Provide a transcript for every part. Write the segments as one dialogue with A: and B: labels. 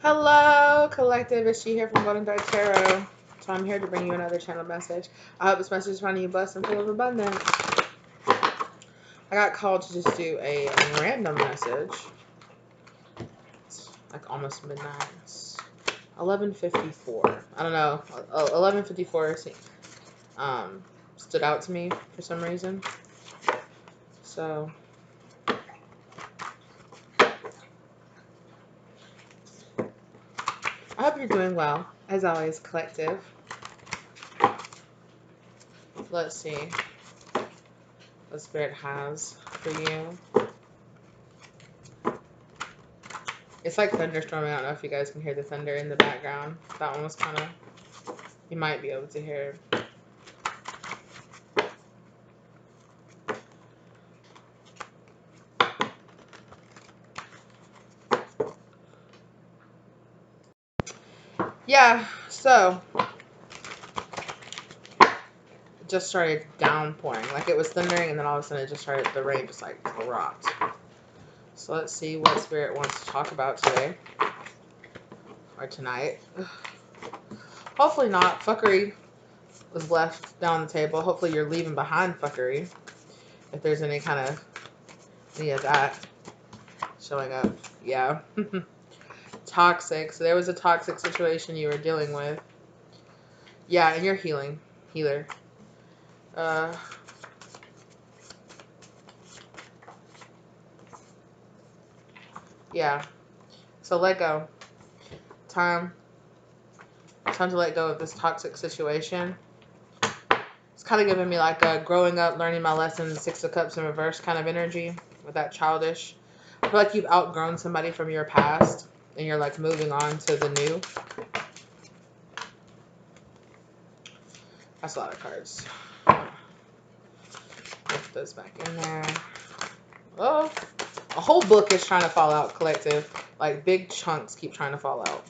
A: Hello, collective. It's she here from Golden Dark Tarot. So I'm here to bring you another channel message. I hope this message is finding you blessed and full of abundance. I got called to just do a random message. It's like almost midnight. It's 11:54. I don't know. 11:54 stood out to me for some reason. So I hope you're doing well. As always, collective. Let's see what Spirit has for you. It's like thunderstorming. I don't know if you guys can hear the thunder in the background. That one was kind of, you might be able to hear. Yeah, so it just started downpouring. Like it was thundering and then all of a sudden it just started, the rain just like dropped. So let's see what Spirit wants to talk about today. Or tonight. Hopefully not. Fuckery was left down the table. Hopefully you're leaving behind fuckery. If there's any of that showing up. Yeah. Toxic. So there was a toxic situation you were dealing with. Yeah, and you're healing. Healer. Yeah. So let go. Time to let go of this toxic situation. It's kind of giving me like a growing up, learning my lessons, Six of Cups in reverse kind of energy with that childish. I feel like you've outgrown somebody from your past and you're like moving on to the new. That's a lot of cards. Put those back in there. Oh, a whole book is trying to fall out, collective. Like big chunks keep trying to fall out.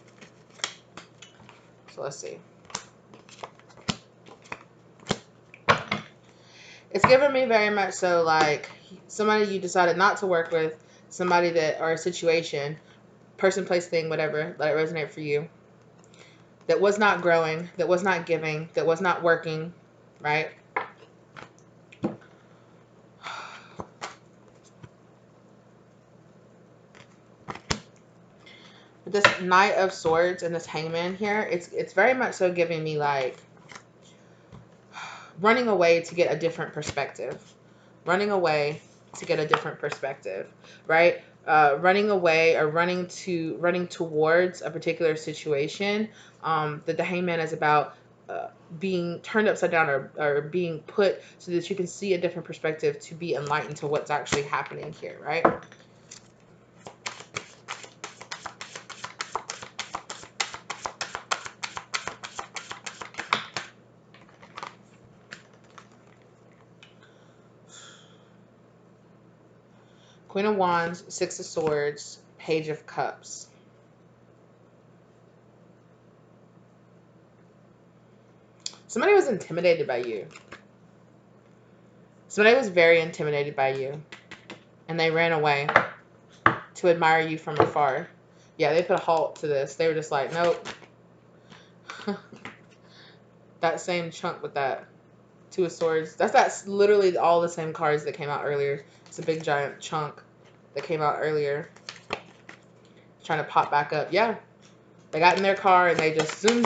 A: So let's see. It's given me very much so like somebody you decided not to work with, somebody that, or a situation, person, place, thing, whatever, let it resonate for you, that was not growing, that was not giving, that was not working, right? This Knight of Swords and this Hangman here, it's very much so giving me like running away to get a different perspective. Running away to get a different perspective, right? Running away or running towards a particular situation. That the Hangman is about being turned upside down or being put so that you can see a different perspective to be enlightened to what's actually happening here, right? Queen of Wands, Six of Swords, Page of Cups. Somebody was intimidated by you. Somebody was very intimidated by you. And they ran away to admire you from afar. Yeah, they put a halt to this. They were just like, nope. That same chunk with that Two of Swords. That's literally all the same cards that came out earlier. It's a big giant chunk that came out earlier. Trying to pop back up. Yeah. They got in their car and they just zoom,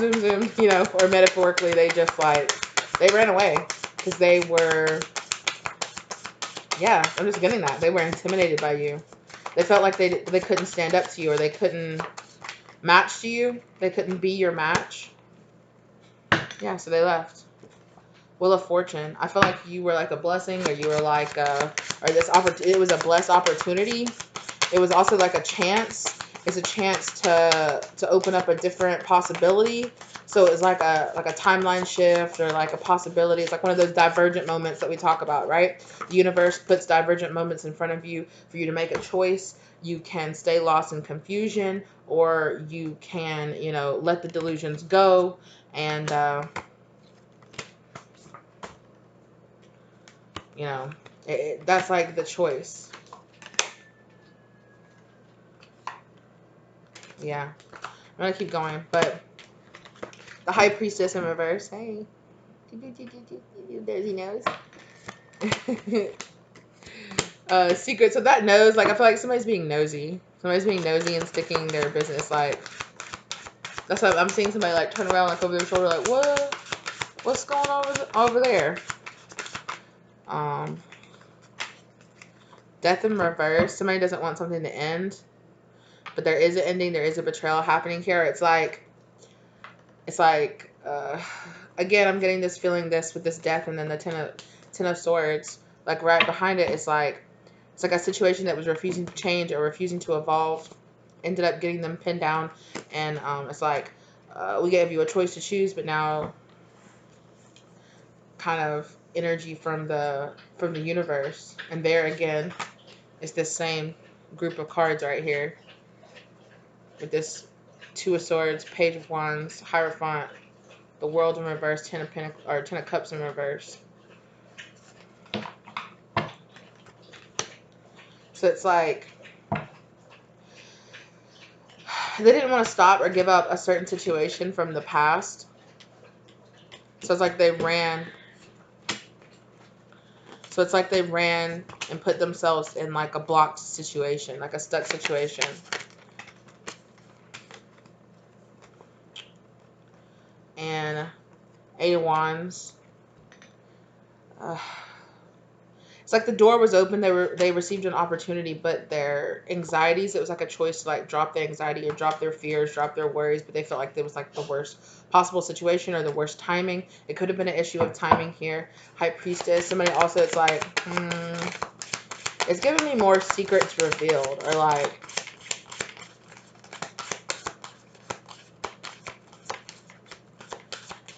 A: you know, or metaphorically, they just like, they ran away because they were, yeah, I'm just getting that. They were intimidated by you. They felt like they couldn't stand up to you or they couldn't match to you. They couldn't be your match. Yeah, so they left. Wheel of Fortune. I feel like you were like a blessing or you were like, or this opportunity, it was a blessed opportunity. It was also like a chance. It's a chance to open up a different possibility. So it's like a timeline shift or like a possibility. It's like one of those divergent moments that we talk about, right? The universe puts divergent moments in front of you for you to make a choice. You can stay lost in confusion or you can, you know, let the delusions go and, you know, that's like the choice. Yeah. I'm gonna keep going, but the High Priestess in reverse. Hey, there's your nose. Secret. So that nose, like I feel like somebody's being nosy. Somebody's being nosy and sticking their business. Like that's what I'm seeing. Somebody like turn around, like over their shoulder, like what? What's going on over there? Death in reverse. Somebody doesn't want something to end, but there is an ending. There is a betrayal happening here. It's like, again, I'm getting this feeling this with this death, and then the ten of swords. Like right behind it, it's like a situation that was refusing to change or refusing to evolve, ended up getting them pinned down, and it's like we gave you a choice to choose, but now kind of energy from the universe, and there again is this same group of cards right here with this Two of Swords, Page of Wands, Hierophant, the World in reverse, Ten of Pentacles, or Ten of Cups in reverse. So it's like they didn't want to stop or give up a certain situation from the past. So it's like they ran. So it's like they ran and put themselves in like a blocked situation, like a stuck situation. And Eight of Wands. It's like the door was open. They received an opportunity, but their anxieties, it was like a choice to like drop their anxiety or drop their fears, drop their worries, but they felt like it was like the worst possible situation or the worst timing. It could have been an issue of timing here. High Priestess. Somebody also, it's like, it's giving me more secrets revealed, or like,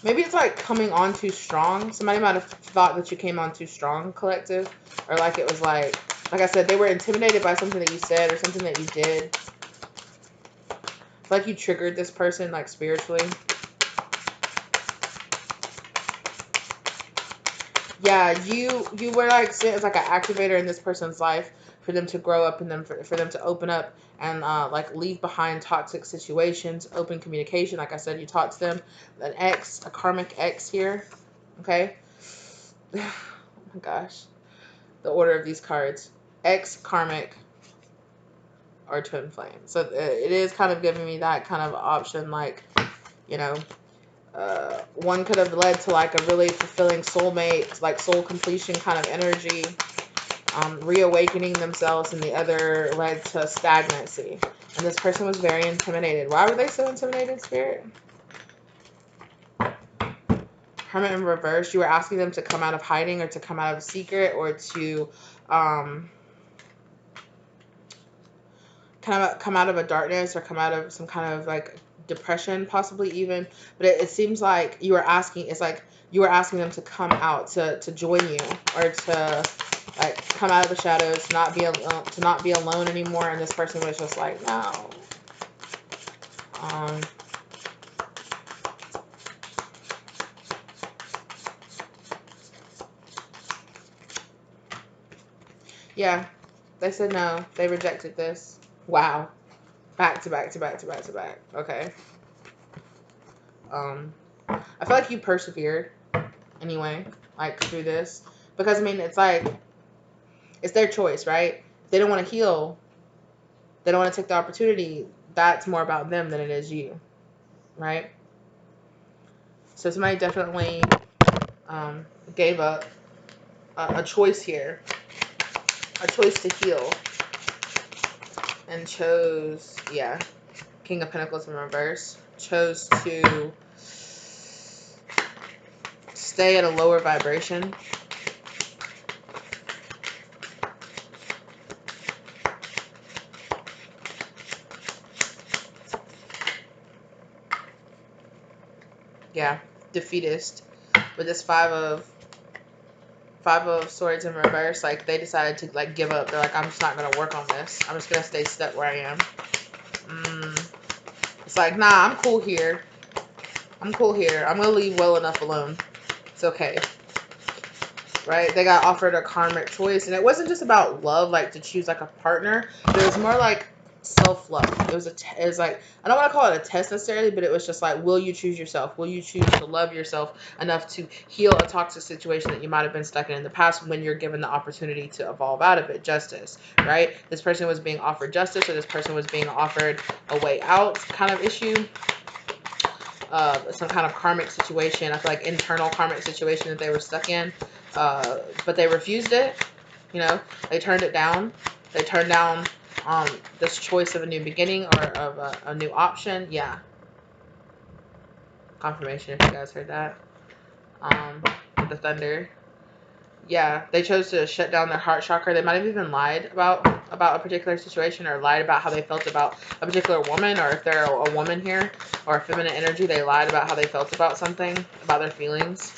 A: maybe it's like coming on too strong. Somebody might have thought that you came on too strong, collective. Or like it was like I said, they were intimidated by something that you said or something that you did. It's like you triggered this person, like spiritually. Yeah, you were like sent as like an activator in this person's life for them to grow up and for them to open up and like leave behind toxic situations, open communication. Like I said, you taught to them an ex, a karmic ex here. Okay. Oh my gosh. The order of these cards. Ex, karmic, or twin flame. So it is kind of giving me that kind of option, like, you know, one could have led to like a really fulfilling soulmate, like soul completion kind of energy, reawakening themselves, and the other led to stagnancy. And this person was very intimidated. Why were they so intimidated, Spirit? Hermit in reverse. You were asking them to come out of hiding or to come out of a secret or to come out of a darkness or come out of some kind of like depression, possibly even. But it seems like you were asking, it's like you were asking them to come out, to join you, or to like come out of the shadows, to not be alone anymore. And this person was just like, no. Yeah, they said no. They rejected this. Wow. Back to back to back to back to back. Okay. I feel like you persevered anyway, like through this, because I mean, it's like, it's their choice, right? They don't want to heal. They don't want to take the opportunity. That's more about them than it is you, right? So somebody definitely gave up a choice here, a choice to heal, and chose, yeah, King of Pentacles in reverse, chose to stay at a lower vibration. Yeah, defeatist with this five of swords in reverse. Like they decided to like give up. They're like, I'm just not gonna work on this. I'm just gonna stay stuck where I am. It's like, nah, I'm cool here. I'm cool here. I'm gonna leave well enough alone. It's okay. Right? They got offered a karmic choice, and it wasn't just about love, like to choose like a partner. But it was more like self-love. It was it was like, I don't want to call it a test necessarily, but it was just like, will you choose yourself? Will you choose to love yourself enough to heal a toxic situation that you might have been stuck in the past when you're given the opportunity to evolve out of it? Justice, right? This person was being offered justice, or this person was being offered a way out kind of issue. Some kind of karmic situation. I feel like internal karmic situation that they were stuck in, but they refused it. You know, they turned it down. They turned down this choice of a new beginning, or of a new option. Yeah, confirmation if you guys heard that. With the thunder. Yeah, they chose to shut down their heart chakra. They might have even lied about a particular situation, or lied about how they felt about a particular woman, or if they're a woman here, or a feminine energy, they lied about how they felt about something, about their feelings.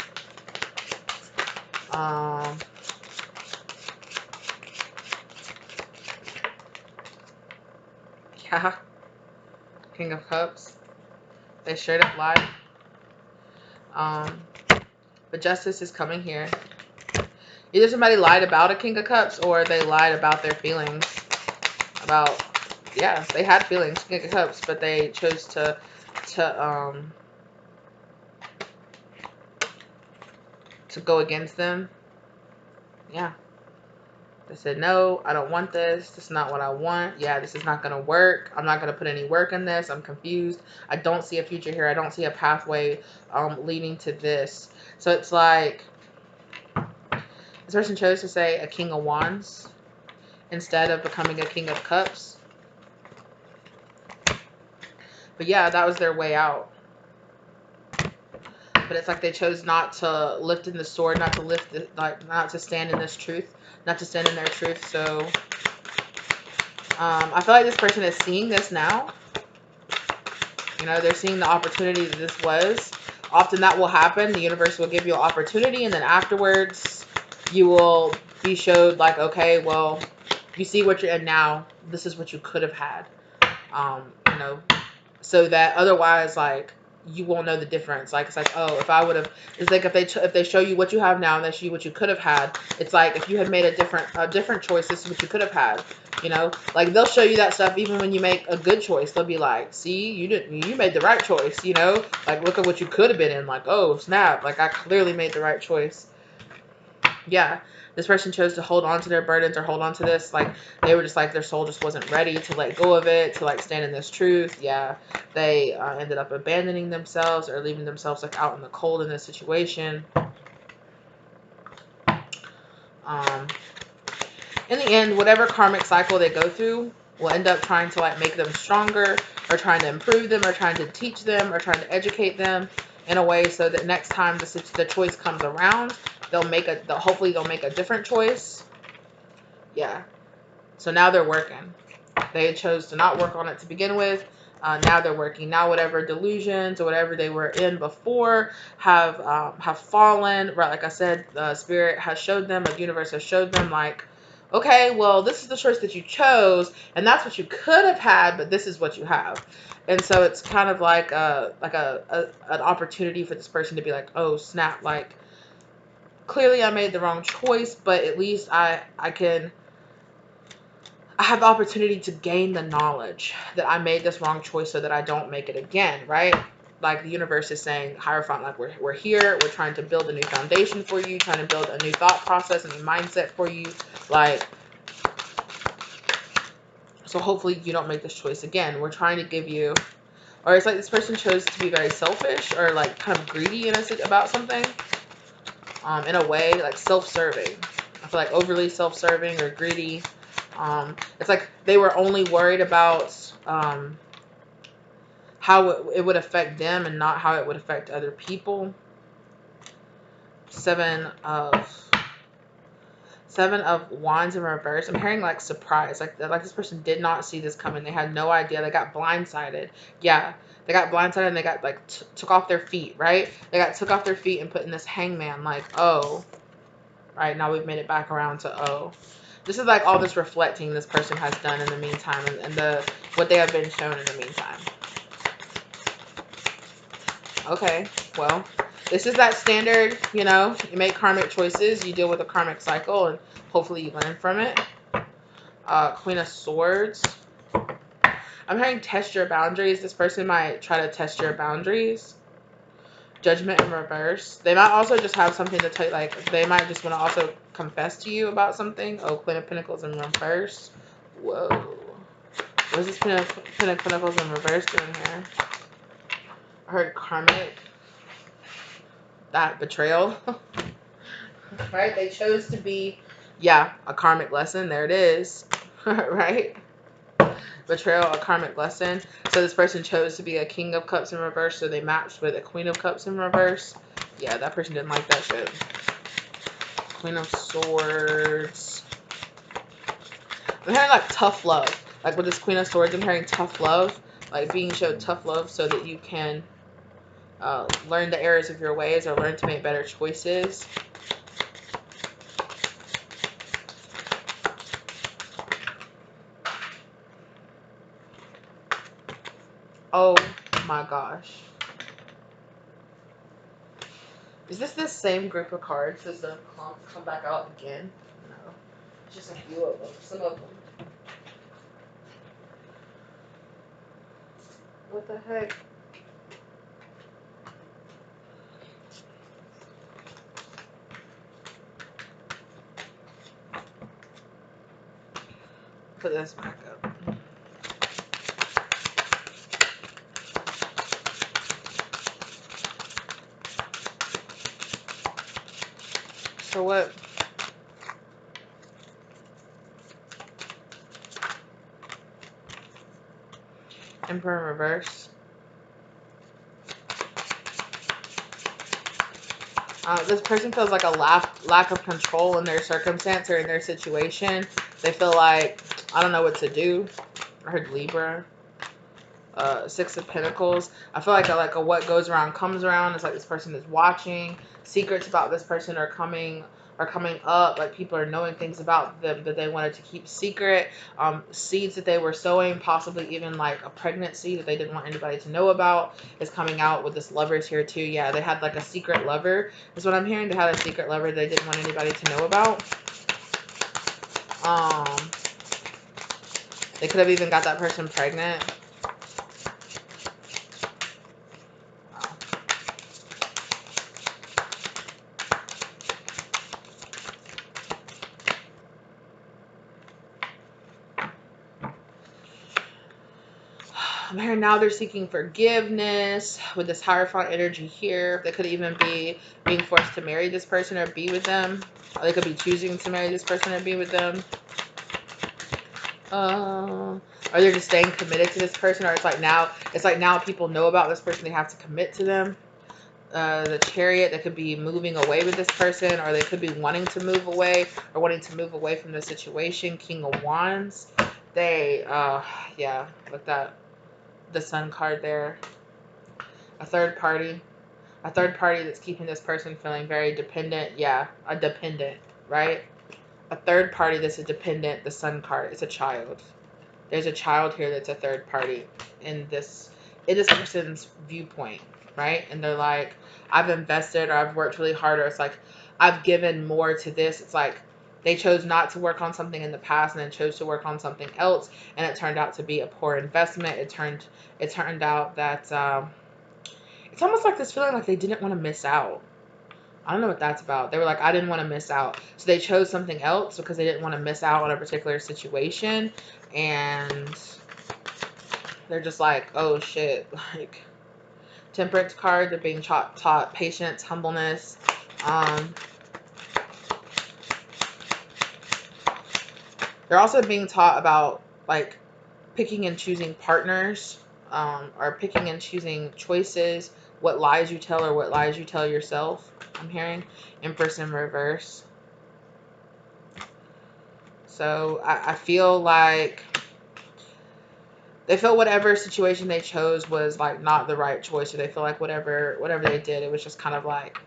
A: Yeah, King of Cups. They straight up lied. But justice is coming here. Either somebody lied about a King of Cups, or they lied about their feelings. About, yeah, they had feelings, King of Cups, but they chose to go against them. Yeah. They said, no, I don't want this. This is not what I want. Yeah, this is not going to work. I'm not going to put any work in this. I'm confused. I don't see a future here. I don't see a pathway leading to this. So it's like this person chose to say a King of Wands instead of becoming a King of Cups. But yeah, that was their way out. But it's like they chose not to lift in the sword, not to lift the, like, not to stand in this truth, not to stand in their truth. So I feel like this person is seeing this now. You know, they're seeing the opportunity that this was. Often that will happen. The universe will give you an opportunity, and then afterwards you will be showed like, okay, well, you see what you're in now. This is what you could have had. You know, so that otherwise, like, you won't know the difference. Like, it's like, oh, if I would have, it's like if they show you what you have now and they show you what you could have had, it's like if you had made a different choice, this is what you could have had. You know, like, they'll show you that stuff even when you make a good choice. They'll be like, see, you made the right choice. You know, like, look at what you could have been in. Like, oh snap, like, I clearly made the right choice. Yeah, this person chose to hold on to their burdens, or hold on to this. Like, they were just like, their soul just wasn't ready to let go of it, to like stand in this truth. Yeah, they ended up abandoning themselves, or leaving themselves like out in the cold in this situation. In the end, whatever karmic cycle they go through will end up trying to like make them stronger, or trying to improve them, or trying to teach them, or trying to educate them in a way so that next time the choice comes around, hopefully they'll make a different choice. Yeah. So now they're working. They chose to not work on it to begin with. Now they're working. Now whatever delusions or whatever they were in before have fallen. Right, like I said, the spirit has showed them, the universe has showed them, like, okay, well, this is the choice that you chose, and that's what you could have had, but this is what you have. And so it's kind of like an opportunity for this person to be like, oh snap, like, clearly I made the wrong choice, but at least I have the opportunity to gain the knowledge that I made this wrong choice so that I don't make it again, right? Like, the universe is saying, Hierophant, like, we're here, we're trying to build a new foundation for you, trying to build a new thought process, a new mindset for you, like, so hopefully you don't make this choice again. We're trying to give you, or it's like this person chose to be very selfish, or like kind of greedy about something, in a way, like self-serving. I feel like overly self-serving or greedy. It's like they were only worried about how it would affect them, and not how it would affect other people. Seven of Wands in reverse. I'm hearing like surprise, like this person did not see this coming. They had no idea. They got blindsided. Yeah, they got blindsided, and they got like took off their feet. Right? They got took off their feet and put in this hangman. Like, oh, right, now we've made it back around to oh. This is like all this reflecting this person has done in the meantime, and what they have been shown in the meantime. Okay, well, this is that standard, you know, you make karmic choices, you deal with a karmic cycle, and hopefully you learn from it. Queen of Swords. I'm hearing test your boundaries. This person might try to test your boundaries. Judgment in reverse. They might also just have something to tell you, like, they might just want to also confess to you about something. Oh, Queen of Pentacles in reverse. Whoa. What is this Queen of Pentacles in reverse doing here? I heard karmic. That betrayal. Right? They chose to be, yeah, a karmic lesson. There it is. Right? Betrayal, a karmic lesson. So this person chose to be a King of Cups in reverse, so they matched with a Queen of Cups in reverse. Yeah, that person didn't like that shit. Queen of Swords. I'm hearing like tough love. Like with this Queen of Swords, I'm hearing tough love. Like being showed tough love so that you can learn the errors of your ways or learn to make better choices. Oh my gosh. Is this the same group of cards? Does the clump come back out again? No. It's just a few of them. Some of them. What the heck? Put this back up. So what? Emperor in reverse. This person feels like a lack of control in their circumstance or in their situation. They feel like, I don't know what to do. I heard Libra. Six of Pentacles. I feel like a what goes around comes around. It's like this person is watching. Secrets about this person are coming up. Like people are knowing things about them that they wanted to keep secret. Seeds that they were sowing, possibly even like a pregnancy that they didn't want anybody to know about, is coming out with this Lovers here too. Yeah, they had like a secret lover. Is what I'm hearing. They had a secret lover they didn't want anybody to know about. They could have even got that person pregnant. I'm hearing now they're seeking forgiveness with this Hierophant energy here. They could even be being forced to marry this person or be with them. Or they could be choosing to marry this person or be with them. Or they're just staying committed to this person. Or it's like now people know about this person. They have to commit to them. The Chariot, they could be moving away with this person, or they could be wanting to move away or wanting to move away from the situation. King of Wands. They, yeah, look that. The Sun card there. A third party that's keeping this person feeling very dependent. Yeah, a dependent, right? A third party that's a dependent. The Sun card is a child. There's a child here that's a third party in this person's viewpoint, right? And they're like, I've invested, or I've worked really hard, or it's like I've given more to this. It's like they chose not to work on something in the past and then chose to work on something else, and it turned out to be a poor investment. It turned out that it's almost like this feeling like they didn't want to miss out. I don't know what that's about. They were like, I didn't want to miss out. So they chose something else because they didn't want to miss out on a particular situation. And they're just like, oh shit. Like, Temperance card, they're being taught patience, humbleness. They're also being taught about like picking and choosing partners, or picking and choosing choices, what lies you tell or what lies you tell yourself. I'm hearing Empress in reverse. So I feel like they feel whatever situation they chose was like not the right choice, or they feel like whatever they did, it was just kind of like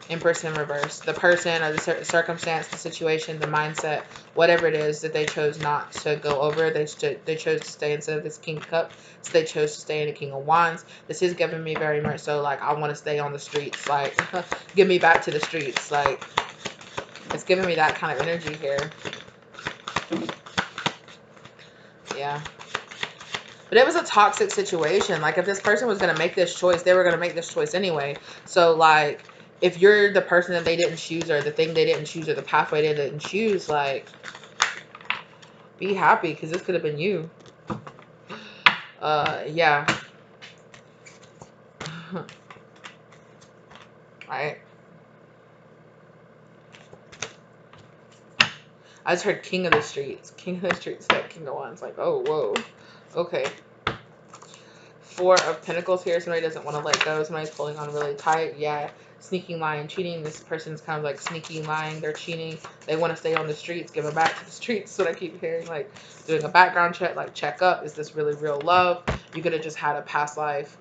A: Empress in reverse. The person or the circumstance, the situation, the mindset, whatever it is that they chose not to go over, they chose to stay instead of this King of Cups. So they chose to stay in the King of Wands. This is giving me very much so like I want to stay on the streets. Like, give me back to the streets. Like, it's giving me that kind of energy here. Yeah. But it was a toxic situation. Like, if this person was going to make this choice, they were going to make this choice anyway. So, like, if you're the person that they didn't choose, or the thing they didn't choose, or the pathway they didn't choose, like, be happy, because this could have been you. Yeah. Right. I just heard King of the Streets. King of the Streets, that King of Wands. Like, oh, whoa. Okay. Four of Pentacles here. Somebody doesn't want to let go. Somebody's holding on really tight. Yeah. Sneaking, lying, cheating. This person's kind of like sneaking, lying. They're cheating. They want to stay on the streets. Give them back to the streets. That's what I keep hearing. Like, doing a background check. Like, check up. Is this really real love? You could have just had a past life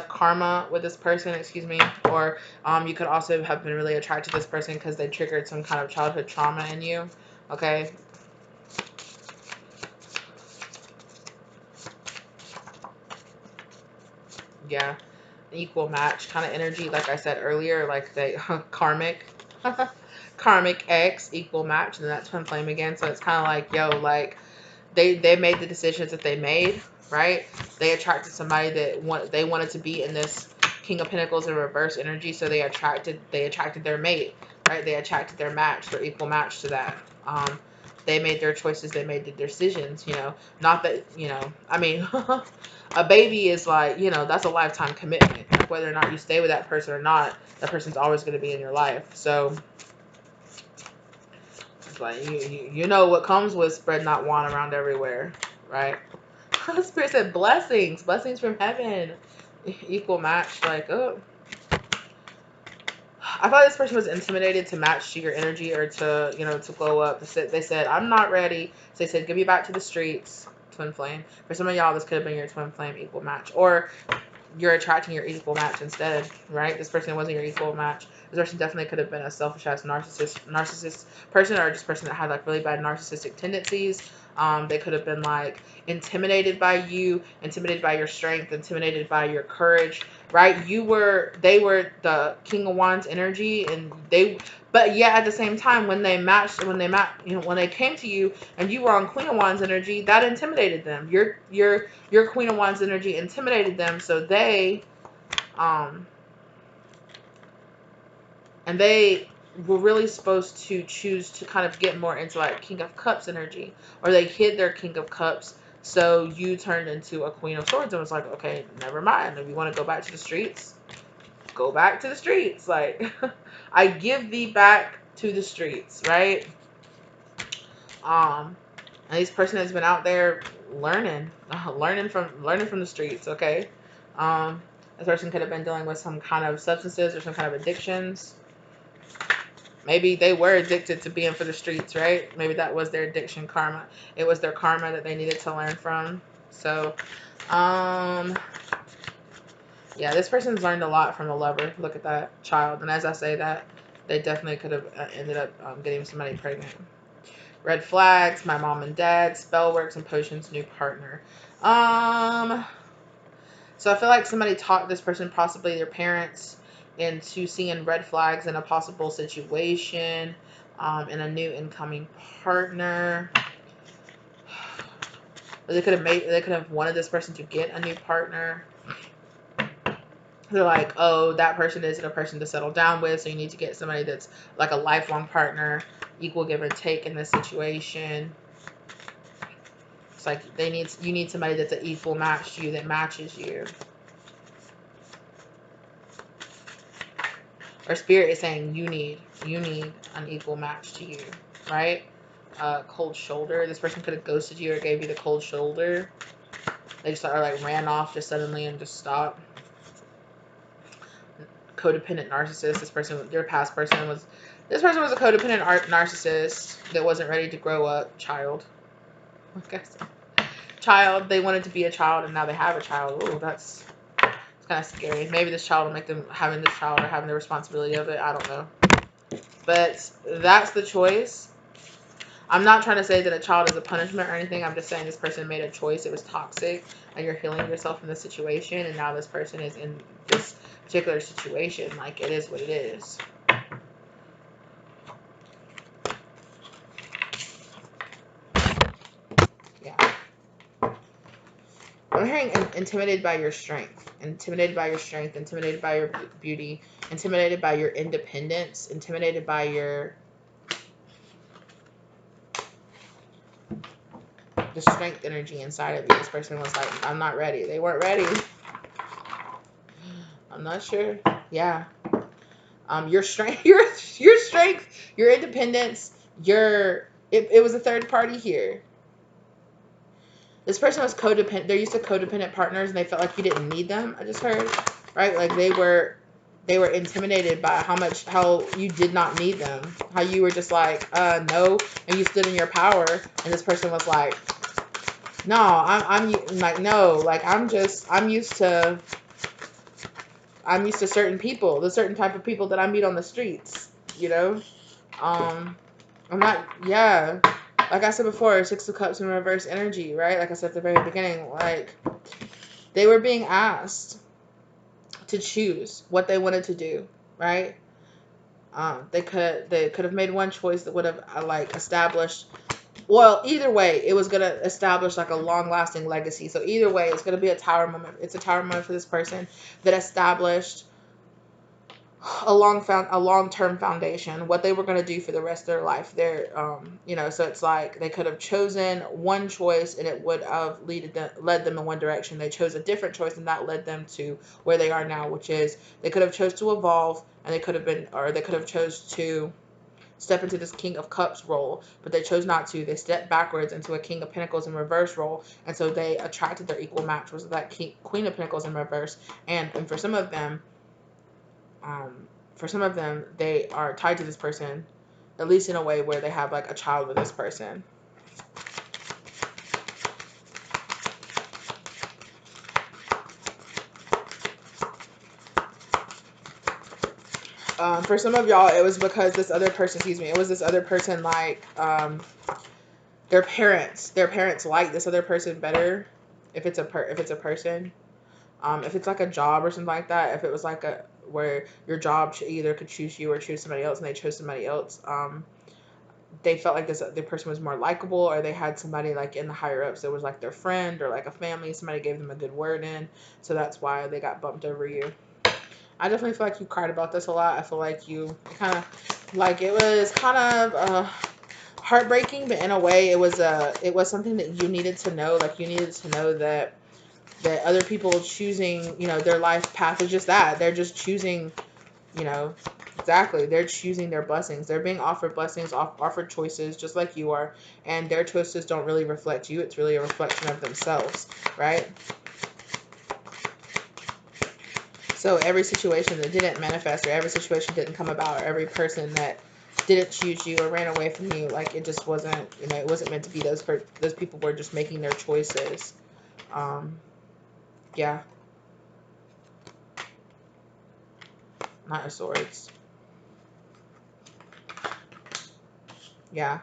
A: karma with this person, excuse me. Or you could also have been really attracted to this person because they triggered some kind of childhood trauma in you. Okay. Yeah. Equal match kind of energy, like I said earlier, like they karmic karmic X, equal match, and then that twin flame again. So it's kind of like, yo, like they made the decisions that they made, right? They attracted somebody that they wanted to be in this King of Pentacles in reverse energy, so they attracted their mate, right? They attracted their match, their equal match to that. They made their choices, they made the decisions, you know. Not that, you know, I mean, a baby is like, you know, that's a lifetime commitment. Like, whether or not you stay with that person or not, that person's always going to be in your life. So it's like, you know what comes with spreading that wand around everywhere, right? Spirit said blessings from heaven. Equal match. Like, oh, I thought this person was intimidated to match to your energy, or to, you know, to glow up. They said, I'm not ready. So they said, give me back to the streets. Twin flame. For some of y'all, this could have been your twin flame equal match. Or you're attracting your equal match instead, right? This person wasn't your equal match. This person definitely could have been a selfish ass narcissist person, or just person that had like really bad narcissistic tendencies. They could have been like intimidated by you, intimidated by your strength, intimidated by your courage, right? They were the King of Wands energy, and but yeah, at the same time, when they came to you and you were on Queen of Wands energy, that intimidated them. Your Queen of Wands energy intimidated them, so they were really supposed to choose to kind of get more into like King of Cups energy, or they hid their King of Cups, so you turned into a Queen of Swords and was like, okay, never mind. If you want to go back to the streets, go back to the streets. Like, I give thee back to the streets, right? And this person has been out there learning from the streets, okay? This person could have been dealing with some kind of substances or some kind of addictions. Maybe they were addicted to being for the streets, right? Maybe that was their addiction karma. It was their karma that they needed to learn from. So, yeah, this person's learned a lot from a lover. Look at that child. And as I say that, they definitely could have ended up getting somebody pregnant. Red flags, my mom and dad, spell works and potions, new partner. So I feel like somebody talked this person, possibly their parents, into seeing red flags in a possible situation, in a new incoming partner. They could have wanted this person to get a new partner. They're like, oh, that person isn't a person to settle down with, so you need to get somebody that's like a lifelong partner, equal give and take in this situation. It's like you need somebody that's an equal match to you, that matches you. Or Spirit is saying you need an equal match to you, right? Cold shoulder. This person could have ghosted you or gave you the cold shoulder. They just like ran off just suddenly and just stopped. Codependent narcissist. This person was a codependent narcissist that wasn't ready to grow up. Child. Child. They wanted to be a child and now they have a child. Oh, it's kind of scary. Maybe this child will make them having this child or having the responsibility of it. I don't know. But that's the choice. I'm not trying to say that a child is a punishment or anything. I'm just saying this person made a choice. It was toxic, and you're healing yourself from the situation, and now this person is in this particular situation. Like, it is what it is. Yeah. I'm hearing intimidated by your strength, intimidated by your strength, intimidated by your beauty, intimidated by your independence, intimidated by your the strength energy inside of you. This person was like, I'm not ready. They weren't ready. I'm not sure. Yeah. Your strength, your strength, your independence, it was a third party here. This person was codependent. They're used to codependent partners, and they felt like you didn't need them. I just heard, right? Like they were intimidated by how you did not need them, how you were just like, no, and you stood in your power. And this person was like, no, I'm like, no, like I'm used to certain people, the certain type of people that I meet on the streets, you know. I'm not, yeah. Like I said before, Six of Cups in reverse energy, right? Like I said at the very beginning, like they were being asked to choose what they wanted to do, right? They could have made one choice that would have like established. Well, either way, it was gonna establish like a long lasting legacy. So either way, it's gonna be a tower moment. It's a tower moment for this person that established a long term foundation, what they were going to do for the rest of their life. So it's like they could have chosen one choice and it would have led them in one direction. They chose a different choice and that led them to where they are now, which is they could have chose to evolve, and they could have chose to step into this King of Cups role, but they chose not to. They stepped backwards into a King of Pentacles in reverse role, and so they attracted their equal match, was that Queen of Pentacles in reverse. And for some of them, they are tied to this person, at least in a way where they have like a child with this person. For some of y'all, it was because this other person, it was this other person, like, their parents like this other person better, if it's a person. If it's like a job or something like that, if it was like where your job either could choose you or choose somebody else, and they chose somebody else, they felt like the person was more likable, or they had somebody like in the higher ups that was like their friend or like a family. Somebody gave them a good word in, so that's why they got bumped over you. I definitely feel like you cried about this a lot. I feel like you kind of like it was kind of heartbreaking, but in a way it was something that you needed to know. Like you needed to know that other people choosing, their life path is just that. They're just choosing, exactly. They're choosing their blessings. They're being offered blessings, offered choices, just like you are. And their choices don't really reflect you. It's really a reflection of themselves, right? So every situation that didn't manifest, or every situation didn't come about, or every person that didn't choose you or ran away from you, like it just wasn't, it wasn't meant to be. Those people were just making their choices. Yeah. Knight of Swords. Yeah.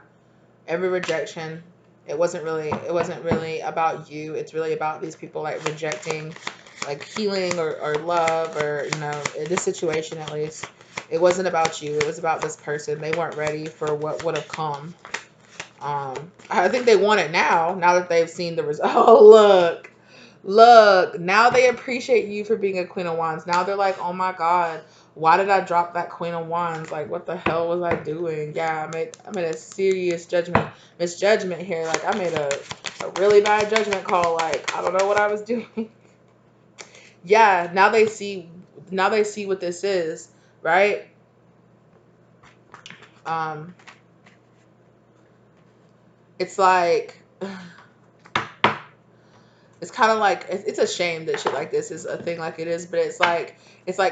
A: Every rejection, it wasn't really about you. It's really about these people like rejecting like healing or love, or in this situation at least. It wasn't about you. It was about this person. They weren't ready for what would have come. I think they want it now that they've seen the result. Oh, look, now they appreciate you for being a Queen of Wands. Now they're like, oh my God, why did I drop that Queen of Wands? Like, what the hell was I doing? Yeah, I made a serious misjudgment here. Like, I made a really bad judgment call. Like, I don't know what I was doing. Yeah, now they see what this is, right? It's like, it's kind of like, it's a shame that shit like this is a thing like it is, but it's like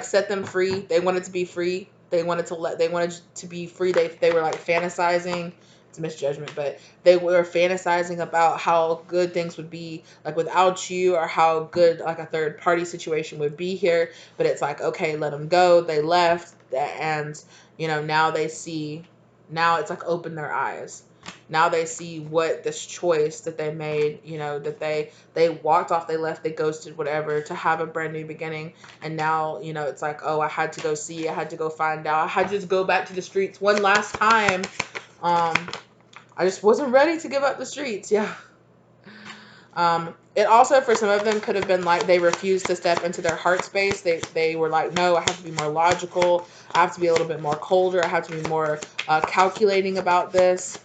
A: set them free. They wanted to be free. They wanted to be free. They were like fantasizing. It's a misjudgment, but they were fantasizing about how good things would be like without you, or how good like a third party situation would be here. But it's like, okay, let them go. They left, and now they see. Now it's like open their eyes. Now they see what this choice that they made, that they walked off, they left, they ghosted, whatever, to have a brand new beginning. And now, it's like, oh, I had to go see, I had to go find out, I had to just go back to the streets one last time. I just wasn't ready to give up the streets. Yeah. It also, for some of them, could have been like they refused to step into their heart space. They were like, no, I have to be more logical. I have to be a little bit more colder. I have to be more calculating about this.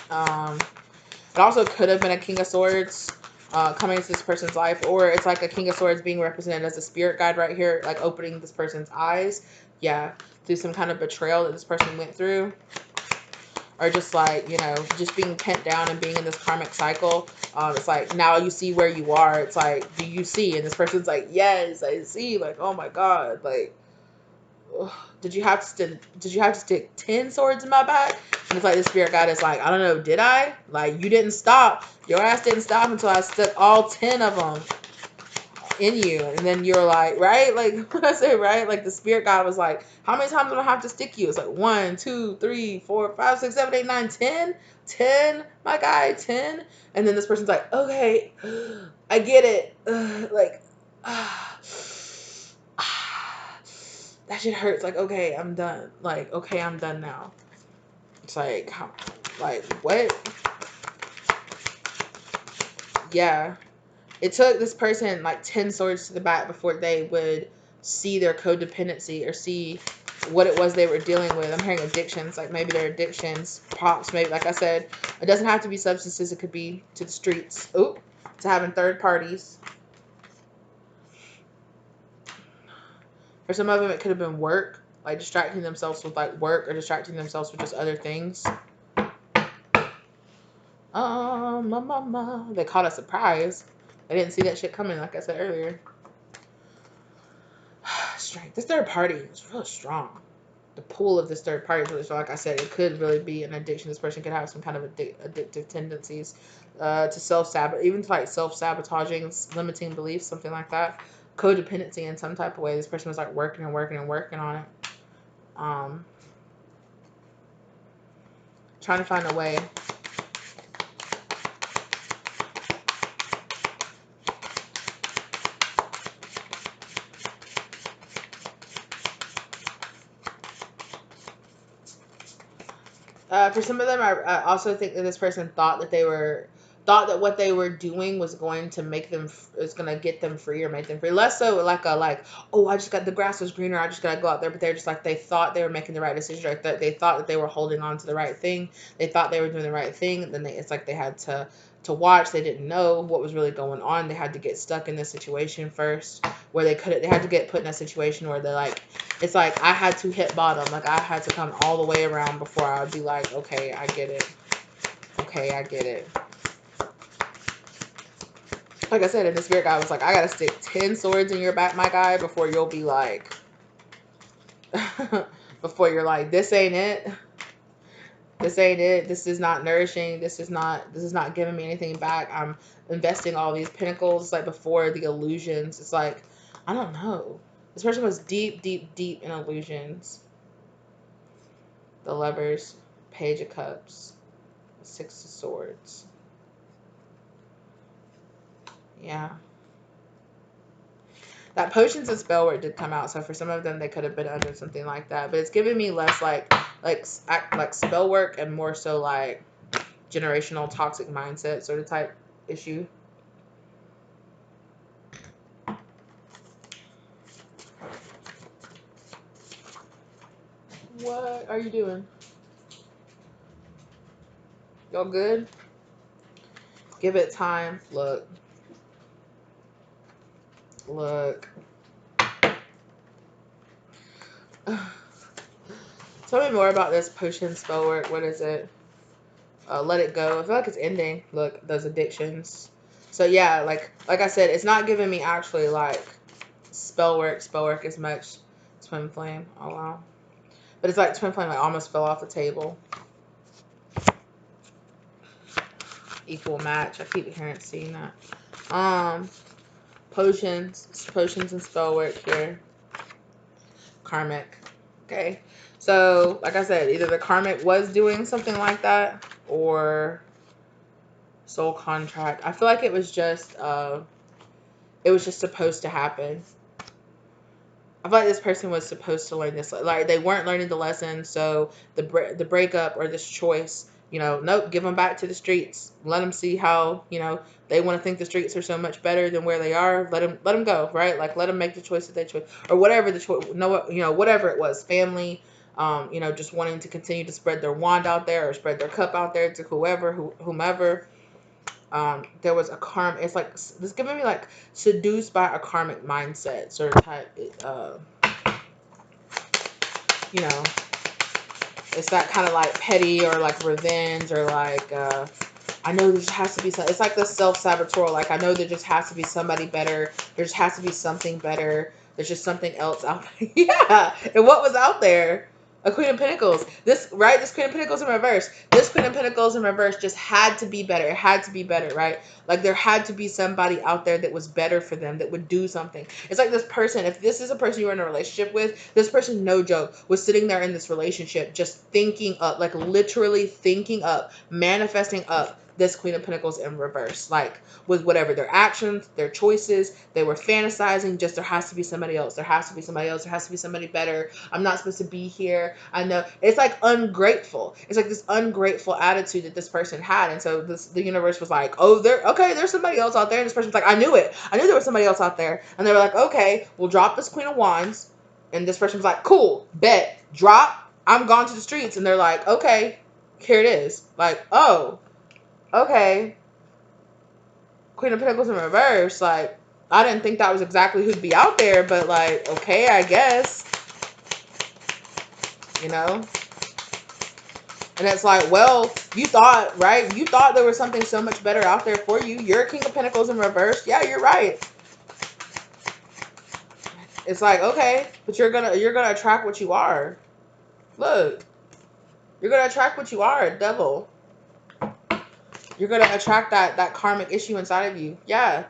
A: It also could have been a King of Swords coming into this person's life, or it's like a King of Swords being represented as a spirit guide right here, like opening this person's eyes. Yeah, through some kind of betrayal that this person went through. Or just like, you know, just being pent down and being in this karmic cycle. It's like, now you see where you are. It's like, do you see? And this person's like, yes, I see. Like, oh my God. Like, ugh, did you have to stick 10 swords in my back? And it's like the spirit guide is like, I don't know, did I? Like, you didn't stop. Your ass didn't stop until I stuck all 10 of them in you. And then you're like, right? Like, what I say, right? Like, the spirit guide was like, how many times am I have to stick you? It's like 1, 2, 3, 4, 5, 6, 7, 8, 9, 10. 10, my guy, 10. And then this person's like, okay, I get it. Like, that shit hurts. Like, okay, I'm done. Like, okay, I'm done now. It's like, what? Yeah. It took this person like 10 swords to the back before they would see their codependency or see what it was they were dealing with. I'm hearing addictions, like maybe their addictions, props, maybe, like I said, it doesn't have to be substances. It could be to the streets. Oop, to having third parties. For some of them, it could have been work, like distracting themselves with like work or distracting themselves with just other things. They caught a surprise. I didn't see that shit coming, like I said earlier. Strength. This third party is really strong. The pull of this third party is really strong. Like I said, it could really be an addiction. This person could have some kind of addictive tendencies to self-sabotage, even to like self-sabotaging, limiting beliefs, something like that. Codependency in some type of way. This person was like working and working and working on it. Trying to find a way. For some of them, I also think that this person thought that what they were doing was going to make them, is going to get them free or make them free. Less so like oh, I just got, the grass was greener, I just got to go out there. But they're just like, they thought they were making the right decision. Like they thought that they were holding on to the right thing. They thought they were doing the right thing. And then it's like they had to watch. They didn't know what was really going on. They had to get stuck in this situation first, where they had to get put in a situation where they're like, it's like I had to hit bottom. Like I had to come all the way around before I would be like, okay, I get it. Okay, I get it. Like I said, and the spirit guy was like, I gotta stick 10 swords in your back, my guy, before you'll be like, before you're like, this ain't it. This ain't it. This is not nourishing. This is not giving me anything back. I'm investing all these pinnacles. Like before the illusions. It's like, I don't know. This person was deep, deep, deep in illusions. The Lovers, Page of Cups, Six of Swords. Yeah. That potions and spell work did come out, so for some of them they could have been under something like that. But it's giving me less like spell work and more so like generational toxic mindset sort of type issue. What are you doing? Y'all good? Give it time. Look. Tell me more about this potion spell work. What is it? Let it go. I feel like it's ending. Look, those addictions. So yeah, like I said, it's not giving me actually like spell work as much. Twin flame. Oh wow. But it's like twin flame like almost fell off the table. Equal match. I keep hearing seeing that. Potions and spell work here. Karmic. Okay. So, like I said, either the karmic was doing something like that or soul contract. I feel like it was just supposed to happen. I feel like this person was supposed to learn this. Like they weren't learning the lesson, so the breakup or this choice You know, nope, give them back to the streets. Let them see how, you know, they want to think the streets are so much better than where they are. Let them go, right? Like, let them make the choice that they chose, or whatever the choice, no, you know, whatever it was, family, you know, just wanting to continue to spread their wand out there or spread their cup out there to whomever. There was a karma. It's like this giving me like seduced by a karmic mindset sort of type. You know, it's that kind of like petty or like revenge or like I know there just has to be some. It's like the self-saboteur. Like, I know there just has to be somebody better. There just has to be something better. There's just something else out there. Yeah. And what was out there? A Queen of Pentacles. This, right? This Queen of Pentacles in reverse. This Queen of Pentacles in reverse just had to be better. It had to be better, right? Like, there had to be somebody out there that was better for them, that would do something. It's like this person, if this is a person you were in a relationship with, this person, no joke, was sitting there in this relationship just thinking up, like literally thinking up, manifesting up this Queen of Pentacles in reverse. Like, with whatever their actions, their choices, they were fantasizing just there has to be somebody else. There has to be somebody else. There has to be somebody better. I'm not supposed to be here. I know. It's like ungrateful. It's like this ungrateful attitude that this person had. And so the universe was like, oh, there's somebody else out there. And this person's like, I knew it. I knew there was somebody else out there. And they were like, okay, we'll drop this Queen of Wands. And this person was like, cool, bet, drop. I'm gone to the streets. And they're like, okay, here it is. Like, oh, okay, Queen of Pentacles in reverse. Like, I didn't think that was exactly who'd be out there, but like, okay, I guess, you know. And it's like, well, you thought, right? You thought there was something so much better out there for you. You're a King of Pentacles in reverse. Yeah, you're right. It's like, okay, but you're gonna attract what you are. Look, you're gonna attract what you are, devil. You're gonna attract that karmic issue inside of you. Yeah.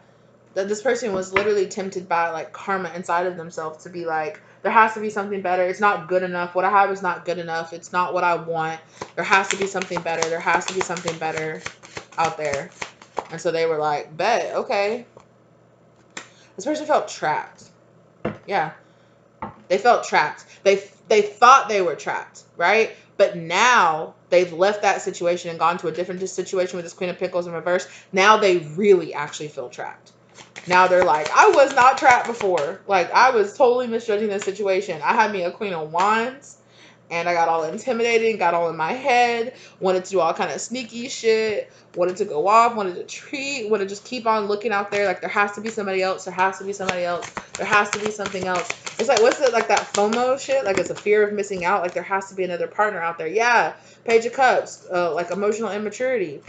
A: That this person was literally tempted by like karma inside of themselves to be like, there has to be something better. It's not good enough. What I have is not good enough. It's not what I want. There has to be something better. There has to be something better out there. And so they were like, bet, okay. This person felt trapped. Yeah. They felt trapped. They thought they were trapped, right? But now they've left that situation and gone to a different situation with this Queen of Pentacles in reverse. Now they really actually feel trapped. Now they're like, I was not trapped before. Like, I was totally misjudging this situation. I had me a Queen of Wands, and I got all intimidated, got all in my head, wanted to do all kind of sneaky shit, wanted to go off, wanted to treat, wanted to just keep on looking out there. Like, there has to be somebody else. There has to be somebody else. There has to be something else. It's like, what's it, like that FOMO shit? Like, it's a fear of missing out. Like, there has to be another partner out there. Yeah. Page of Cups. Like, emotional immaturity.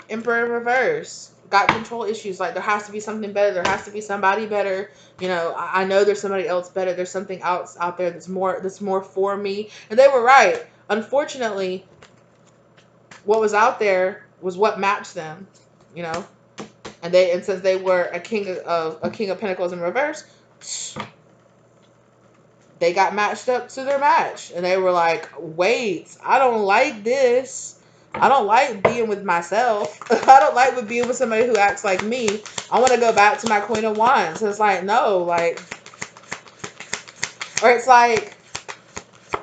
A: Emperor in reverse. Got control issues. Like, there has to be something better. There has to be somebody better. You know, I know there's somebody else better. There's something else out there that's more for me. And they were right. Unfortunately, what was out there was what matched them. You know, and since they were a king of Pentacles in reverse, they got matched up to their match, and they were like, wait, I don't like this. I don't like being with myself. I don't like being with somebody who acts like me. I want to go back to my Queen of Wands. So it's like, no, like, or it's like,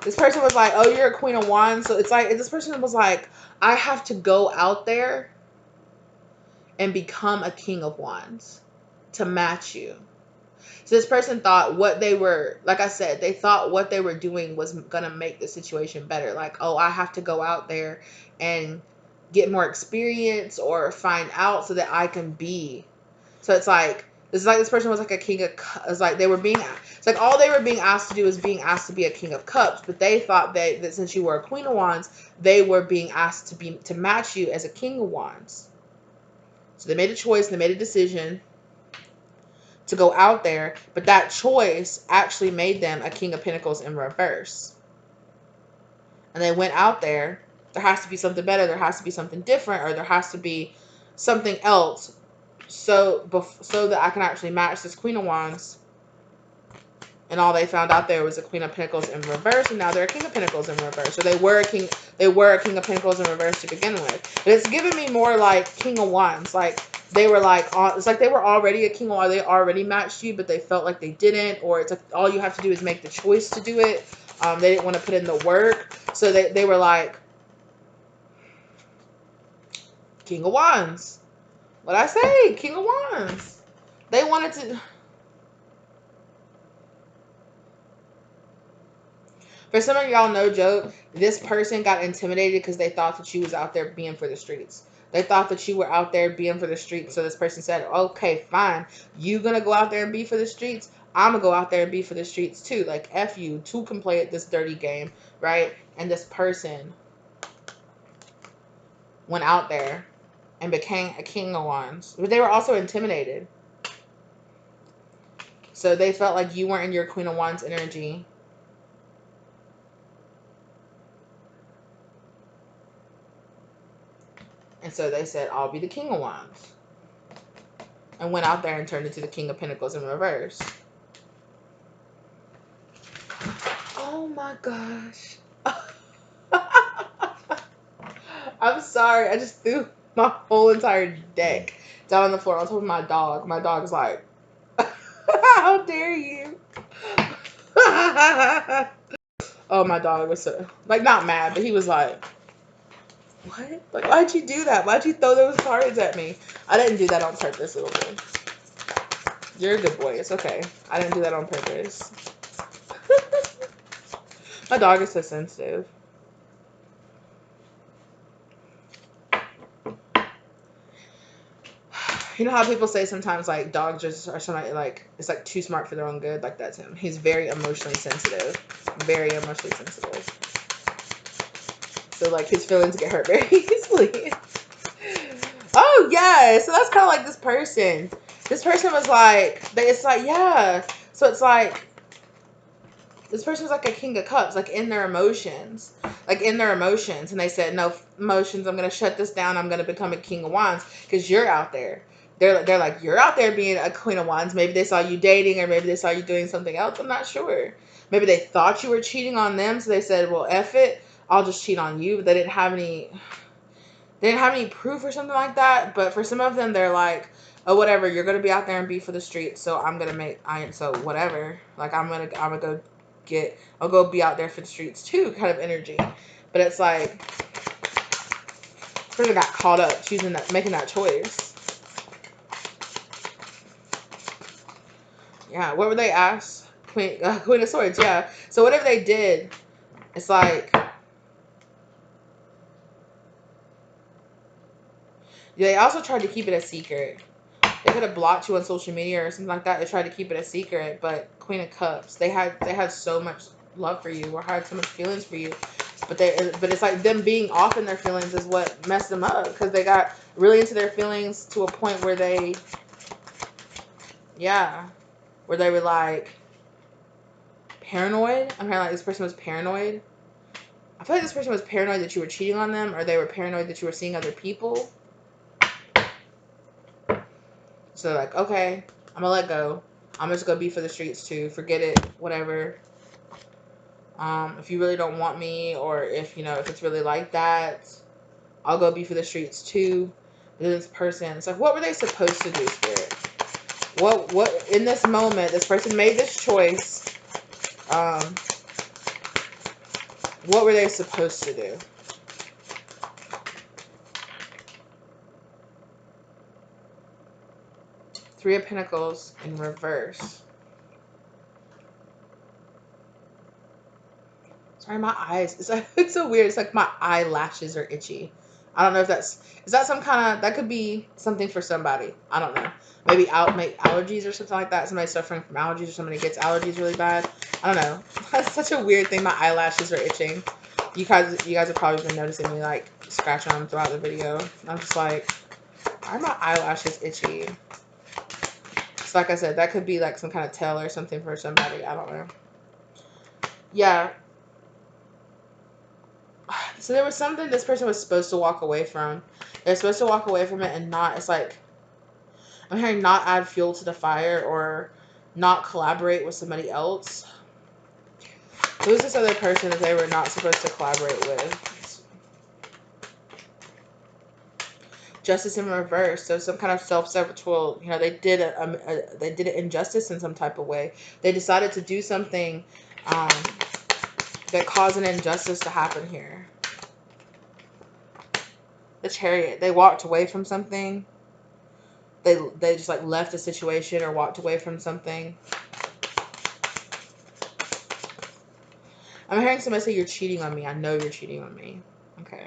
A: this person was like, oh, you're a Queen of Wands. So it's like, this person was like, I have to go out there and become a King of Wands to match you. So this person thought what they were, like I said, they thought what they were doing was going to make the situation better. Like, oh, I have to go out there and get more experience or find out so that I can be. So it's like, this person was like a king of, it's like they were being, it's like all they were being asked to do is being asked to be a King of Cups. But they thought that since you were a Queen of Wands, they were being asked to match you as a King of Wands. So they made a choice, they made a decision to go out there, but that choice actually made them a King of Pentacles in reverse. And they went out there. There has to be something better. There has to be something different, or there has to be something else, so that I can actually match this Queen of Wands. And all they found out there was a Queen of Pentacles in reverse, and now they're a King of Pentacles in reverse. So they were a King of Pentacles in reverse to begin with. But it's giving me more like King of Wands, like. They were like, it's like they were already a king, or they already matched you, but they felt like they didn't, or it's like all you have to do is make the choice to do it. They didn't want to put in the work, so they were like, King of Wands. What I say? King of Wands. They wanted to... For some of y'all, no joke, this person got intimidated because they thought that you was out there being for the streets. They thought that you were out there being for the streets. So this person said, okay, fine. You gonna go out there and be for the streets? I'm gonna go out there and be for the streets too. Like, F you. Two can play at this dirty game, right? And this person went out there and became a King of Wands. But they were also intimidated. So they felt like you weren't in your Queen of Wands energy. And so they said, I'll be the King of Wands. And went out there and turned into the King of Pentacles in reverse. Oh my gosh. I'm sorry. I just threw my whole entire deck down on the floor on top of my dog. My dog's like, how dare you? Oh, my dog was so, like, not mad, but he was like, what? Like, why'd you do that? Why'd you throw those cards at me? I didn't do that on purpose, little boy. You're a good boy. It's okay. I didn't do that on purpose. My dog is so sensitive. You know how people say sometimes, like, dogs just are somebody, like, it's, like, too smart for their own good? Like, that's him. He's very emotionally sensitive. Very emotionally sensitive. So, like, his feelings get hurt very easily. Oh, yeah. So that's kind of like this person. This person was like, it's like, yeah. So it's like, this person was like a King of Cups, like in their emotions. Like in their emotions. And they said, no emotions, I'm going to shut this down. I'm going to become a King of Wands because you're out there. They're like, you're out there being a Queen of Wands. Maybe they saw you dating or maybe they saw you doing something else. I'm not sure. Maybe they thought you were cheating on them. So they said, well, F it. I'll just cheat on you. But they didn't have any proof or something like that. But for some of them, they're like, oh, whatever. You're going to be out there and be for the streets. So I'm going to so whatever. Like, I'll go be out there for the streets too, kind of energy. But it's like, person got caught up making that choice. Yeah, what were they asked? Queen of Swords, yeah. So whatever they did, it's like, they also tried to keep it a secret. They could have blocked you on social media or something like that. They tried to keep it a secret, but Queen of Cups, they had so much love for you or had so much feelings for you. But it's like them being off in their feelings is what messed them up because they got really into their feelings to a point where they were like paranoid. I'm hearing like this person was paranoid. I feel like this person was paranoid that you were cheating on them, or they were paranoid that you were seeing other people. So they're like, okay, I'm gonna let go. I'm just gonna be for the streets too. Forget it, whatever. If you really don't want me, or if it's really like that, I'll go be for the streets too. But this person, it's like, what were they supposed to do, Spirit? What in this moment, this person made this choice. What were they supposed to do? Three of Pentacles in reverse. Sorry, my eyes. It's so weird. It's like my eyelashes are itchy. I don't know if is that some kind of, that could be something for somebody. I don't know. Maybe allergies or something like that. Somebody suffering from allergies or somebody gets allergies really bad. I don't know. That's such a weird thing. My eyelashes are itching. You guys have probably been noticing me like scratching them throughout the video. I'm just like, why are my eyelashes itchy? So like I said, that could be like some kind of tell or something for somebody. I don't know. Yeah. So there was something this person was supposed to walk away from. They're supposed to walk away from it and not, it's like, I'm hearing not add fuel to the fire or not collaborate with somebody else. Who's this other person that they were not supposed to collaborate with? Justice in reverse. So some kind of self-saboteur. They did an injustice in some type of way. They decided to do something that caused an injustice to happen here. The Chariot. They walked away from something. They just like left a situation or walked away from something. I'm hearing somebody say you're cheating on me. I know you're cheating on me. Okay.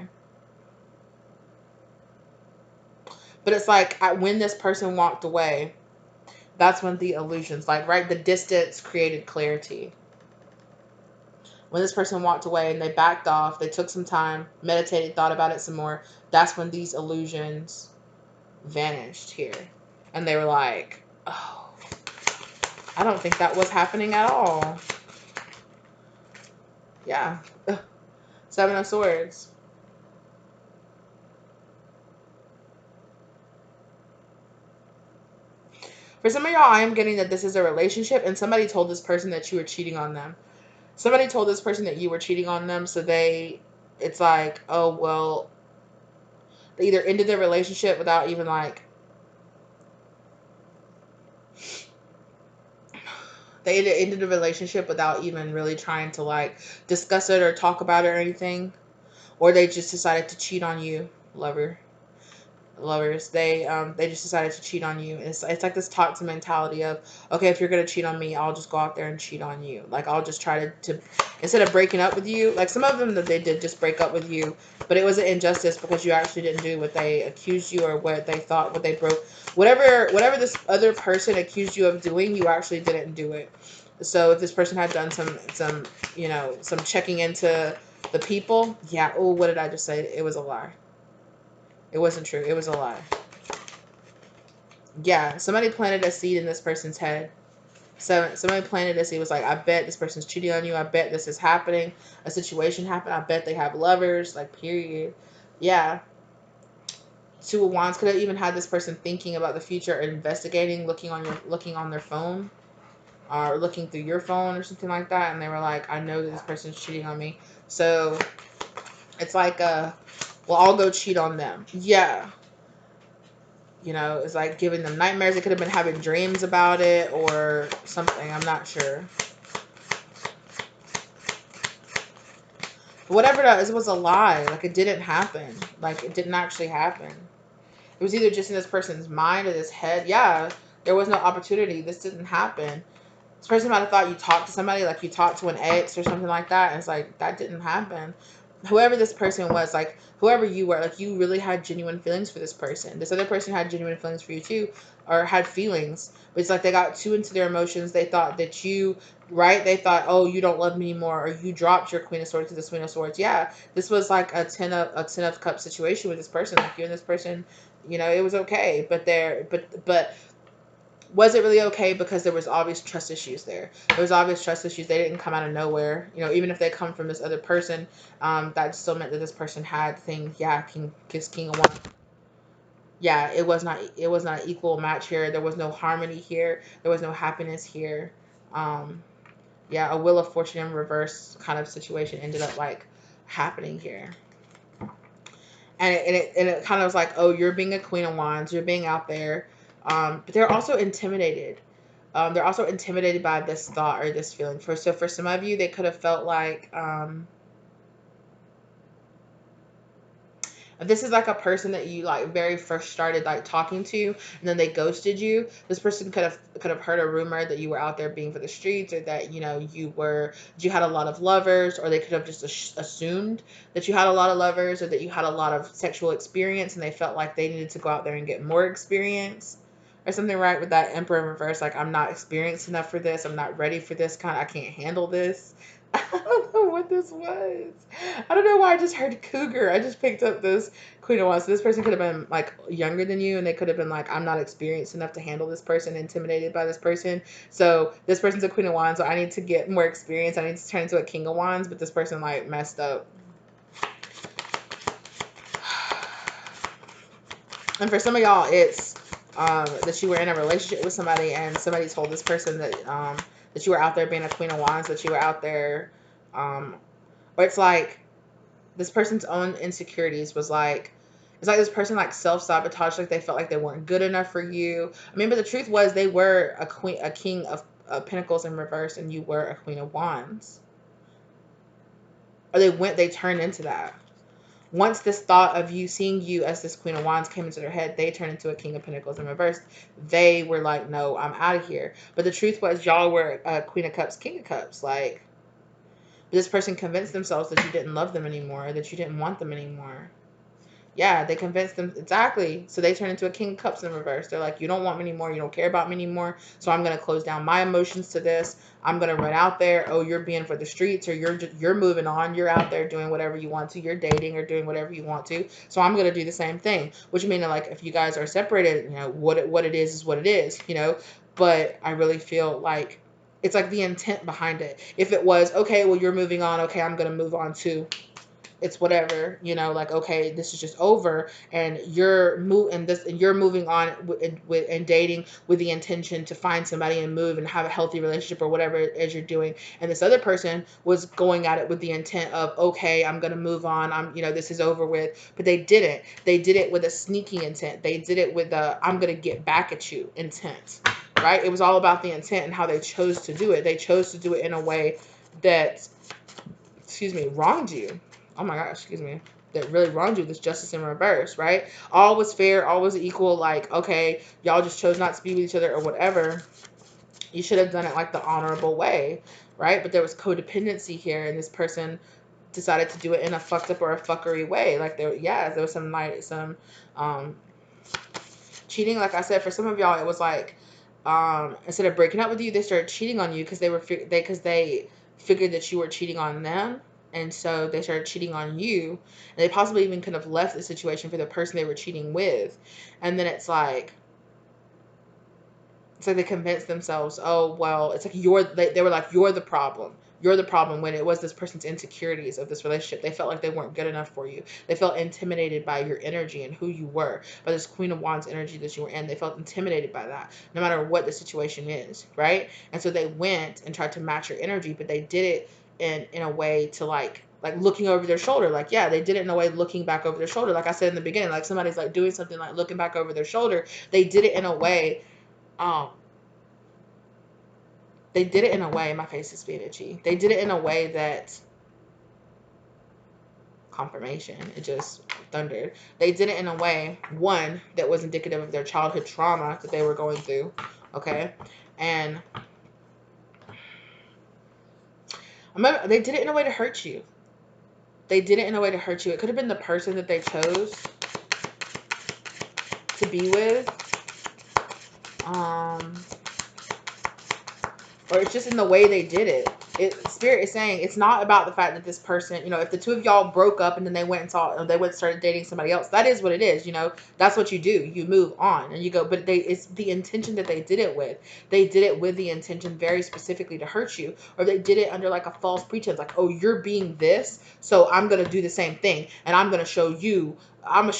A: But it's like when this person walked away, that's when the illusions, like, right, the distance created clarity. When this person walked away and they backed off, they took some time, meditated, thought about it some more, that's when these illusions vanished here. And they were like, oh, I don't think that was happening at all. Yeah. Ugh. Seven of Swords. For some of y'all, I am getting that this is a relationship and somebody told this person that you were cheating on them. Somebody told this person that you were cheating on them, so it's like, oh, well, they either ended their relationship without even like, they either ended the relationship without even really trying to like discuss it or talk about it or anything, or they just decided to cheat on you, lovers. They just decided to cheat on you. It's like this toxic mentality of, okay, if you're gonna cheat on me, I'll just go out there and cheat on you. Like, I'll just try to instead of breaking up with you, like some of them that they did just break up with you, but it was an injustice because you actually didn't do what they accused you or what they thought, what they broke, whatever this other person accused you of doing, you actually didn't do it. So if this person had done some some checking into the people, yeah. Oh, what did I just say? It was a lie. It wasn't true. It was a lie. Yeah, somebody planted a seed in this person's head. So somebody planted a seed. Was like, I bet this person's cheating on you. I bet this is happening. A situation happened. I bet they have lovers. Like, period. Yeah. Two of Wands could have even had this person thinking about the future, investigating, looking on their phone, or looking through your phone or something like that, and they were like, I know that this person's cheating on me. So it's like, well, I'll go cheat on them. Yeah. It's like giving them nightmares. They could have been having dreams about it or something. I'm not sure. But whatever that is, it was a lie. Like, it didn't happen. Like, it didn't actually happen. It was either just in this person's mind or this head. Yeah, there was no opportunity. This didn't happen. This person might have thought you talked to somebody, like you talked to an ex or something like that. And it's like, that didn't happen. Whoever this person was, like, whoever you were, like, you really had genuine feelings for this person. This other person had genuine feelings for you too, or had feelings. But it's like they got too into their emotions. They thought that they thought, oh, you don't love me anymore, or you dropped your Queen of Swords to the Queen of Swords. Yeah, this was like a ten of Cups situation with this person. Like, you and this person, it was okay, but was it really okay? Because there was obvious trust issues there. There was obvious trust issues. They didn't come out of nowhere. Even if they come from this other person, that still meant that this person had things. Yeah, King of Wands. Yeah, it was not an equal match here. There was no harmony here. There was no happiness here. Yeah, a Wheel of Fortune in reverse kind of situation ended up like happening here. And it kind of was like, oh, you're being a Queen of Wands. You're being out there. But they're also intimidated. They're also intimidated by this thought or this feeling. For some of you, they could have felt like this is like a person that you like very first started like talking to, and then they ghosted you. This person could have heard a rumor that you were out there being for the streets, or that you had a lot of lovers, or they could have just assumed that you had a lot of lovers, or that you had a lot of sexual experience, and they felt like they needed to go out there and get more experience. Or something, right, with that Emperor in reverse, like, I'm not experienced enough for this, I'm not ready for this I can't handle this. I don't know what this was. I don't know why I just heard cougar. I just picked up this Queen of Wands. So this person could have been like younger than you, and they could have been like, I'm not experienced enough to handle this person, intimidated by this person. So this person's a Queen of Wands, so I need to get more experience. I need to turn into a King of Wands, but this person like messed up. And for some of y'all, it's that you were in a relationship with somebody, and somebody told this person that you were out there being a Queen of Wands, that you were out there, or it's like this person's own insecurities was like, it's like this person like self-sabotage, like they felt like they weren't good enough for you. I mean, but the truth was they were a King of Pentacles in reverse, and you were a Queen of Wands. Or they turned into that. once this thought of you seeing you as this Queen of Wands came into their head, they turned into a King of Pentacles in reverse. They were like, no, I'm out of here. But the truth was, y'all were Queen of Cups, King of Cups. Like, this person convinced themselves that you didn't love them anymore, that you didn't want them anymore. Yeah, they convinced them. Exactly. So they turn into a King of Cups in reverse. They're like, you don't want me anymore. You don't care about me anymore. So I'm going to close down my emotions to this. I'm going to run out there. Oh, you're being for the streets, or you're moving on. You're out there doing whatever you want to. You're dating or doing whatever you want to. So I'm going to do the same thing. Which means, like, if you guys are separated, you know, what it is what it is, you know. But I really feel like it's like the intent behind it. If it was, okay, well, you're moving on. Okay, I'm going to move on too. It's whatever, you know, like, okay, this is just over, and you're moving on and dating with the intention to find somebody and move and have a healthy relationship or whatever it is you're doing. And this other person was going at it with the intent of, okay, I'm going to move on. This is over with. But they didn't. They did it with a sneaking intent. They did it with a, I'm going to get back at you intent, right? It was all about the intent and how they chose to do it. They chose to do it in a way that, wronged you. Oh my gosh, that really wronged you. This justice in reverse, right? All was fair, all was equal. Like, okay, y'all just chose not to be with each other or whatever. You should have done it like the honorable way, right? But there was codependency here, and this person decided to do it in a fucked up or a fuckery way. Like, there was some cheating. Like I said, for some of y'all, it was like, instead of breaking up with you, they started cheating on you because they figured that you were cheating on them. And so they started cheating on you. And they possibly even could have left the situation for the person they were cheating with. And then it's like they convinced themselves, oh, well, it's like they were like, you're the problem. You're the problem, when it was this person's insecurities of this relationship. They felt like they weren't good enough for you. They felt intimidated by your energy and who you were, by this Queen of Wands energy that you were in. They felt intimidated by that, no matter what the situation is, right? And so they went and tried to match your energy, but they did it in a way to like looking over their shoulder. Like, yeah, they did it in a way looking back over their shoulder. Like I said in the beginning, like somebody's like doing something like looking back over their shoulder. They did it in a way, my face is being itchy. They did it in a way that, confirmation, it just thundered. They did it in a way, one, that was indicative of their childhood trauma that they were going through, okay? And they did it in a way to hurt you. They did it in a way to hurt you. It could have been the person that they chose to be with. Or it's just in the way they did it. Spirit is saying it's not about the fact that this person, if the two of y'all broke up and then they went and started dating somebody else, that is what it is. That's what you do. You move on and you go. But it's the intention that they did it with. They did it with the intention very specifically to hurt you, or they did it under like a false pretense, like, oh, you're being this, so I'm gonna do the same thing, and I'm gonna show you. And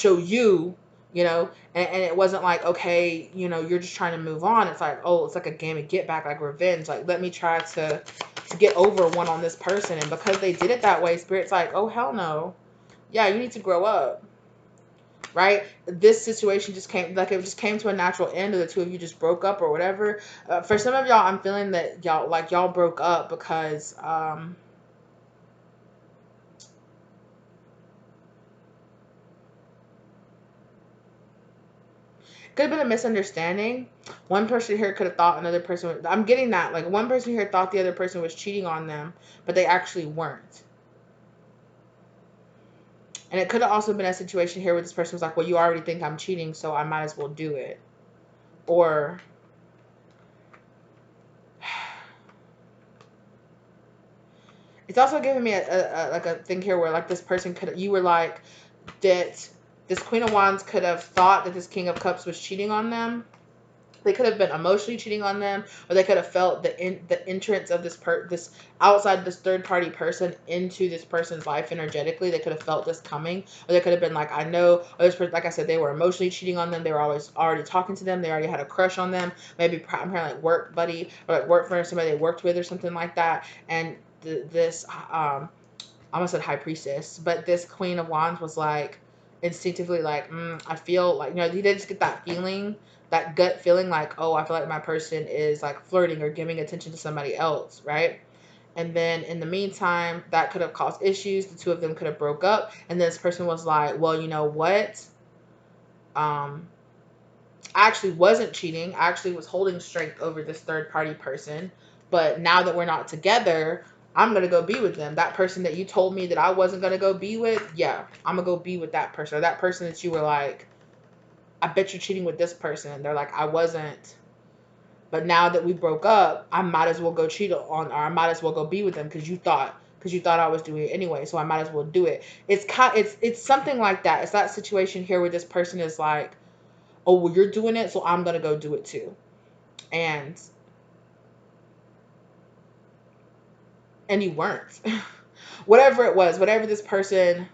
A: it wasn't like, okay, you're just trying to move on. It's like, oh, it's like a game of get back, like revenge. Like, let me try to get over one on this person. And because they did it that way, Spirit's like, oh, hell no. Yeah, you need to grow up. Right? This situation just came to a natural end, or the two of you just broke up or whatever. For some of y'all, I'm feeling that y'all broke up because, could have been a misunderstanding. One person here could have thought another person. I'm getting that. Like, one person here thought the other person was cheating on them, but they actually weren't. And it could have also been a situation here where this person was like, well, you already think I'm cheating, so I might as well do it. Or it's also giving me a thing here where like this person you were like that this Queen of Wands could have thought that this King of Cups was cheating on them. They could have been emotionally cheating on them, or they could have felt the entrance of this third party person into this person's life energetically. They could have felt this coming, or they could have been like, I know, or this person, like I said, they were emotionally cheating on them. They were already talking to them. They already had a crush on them. Maybe I'm hearing like work buddy or like work friend, somebody they worked with or something like that. And this I almost said high priestess, but this Queen of Wands was like instinctively like, I feel like, they just get that feeling, that gut feeling like, oh, I feel like my person is like flirting or giving attention to somebody else, right? And then in the meantime, that could have caused issues. The two of them could have broke up. And this person was like, well, you know what? I actually wasn't cheating. I actually was holding strength over this third party person. But now that we're not together, I'm going to go be with them. That person that you told me that I wasn't going to go be with, yeah, I'm going to go be with that person. Or that person that you were like, I bet you're cheating with this person. And they're like, I wasn't. But now that we broke up, I might as well go cheat on, or I might as well go be with them because you thought I was doing it anyway, so I might as well do it. It's something like that. It's that situation here where this person is like, oh, well, you're doing it, so I'm gonna go do it too. And you weren't. Whatever it was, whatever this person,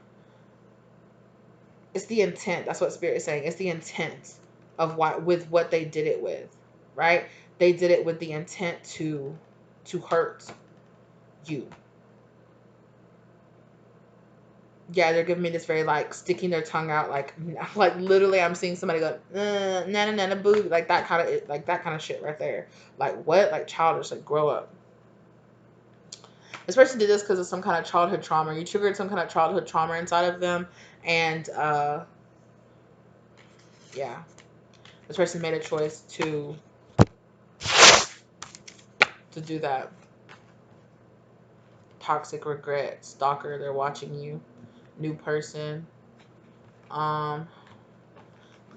A: it's the intent. That's what Spirit is saying. It's the intent of what they did it with, right? They did it with the intent to hurt you. Yeah, they're giving me this very like sticking their tongue out, like literally I'm seeing somebody go nana nana boo, like that kind of shit right there. Like what? Like childish, like grow up. This person did this because of some kind of childhood trauma. You triggered some kind of childhood trauma inside of them, and yeah, this person made a choice to do that. Toxic regret, stalker. They're watching you. New person. Yeah,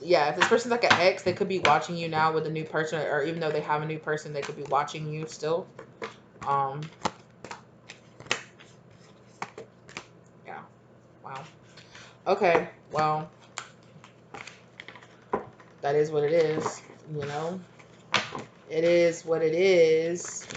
A: if this person's like an ex, they could be watching you now with a new person, or even though they have a new person, they could be watching you still. Um, yeah, wow. Okay, well, that is what it is, you know? It is what it is.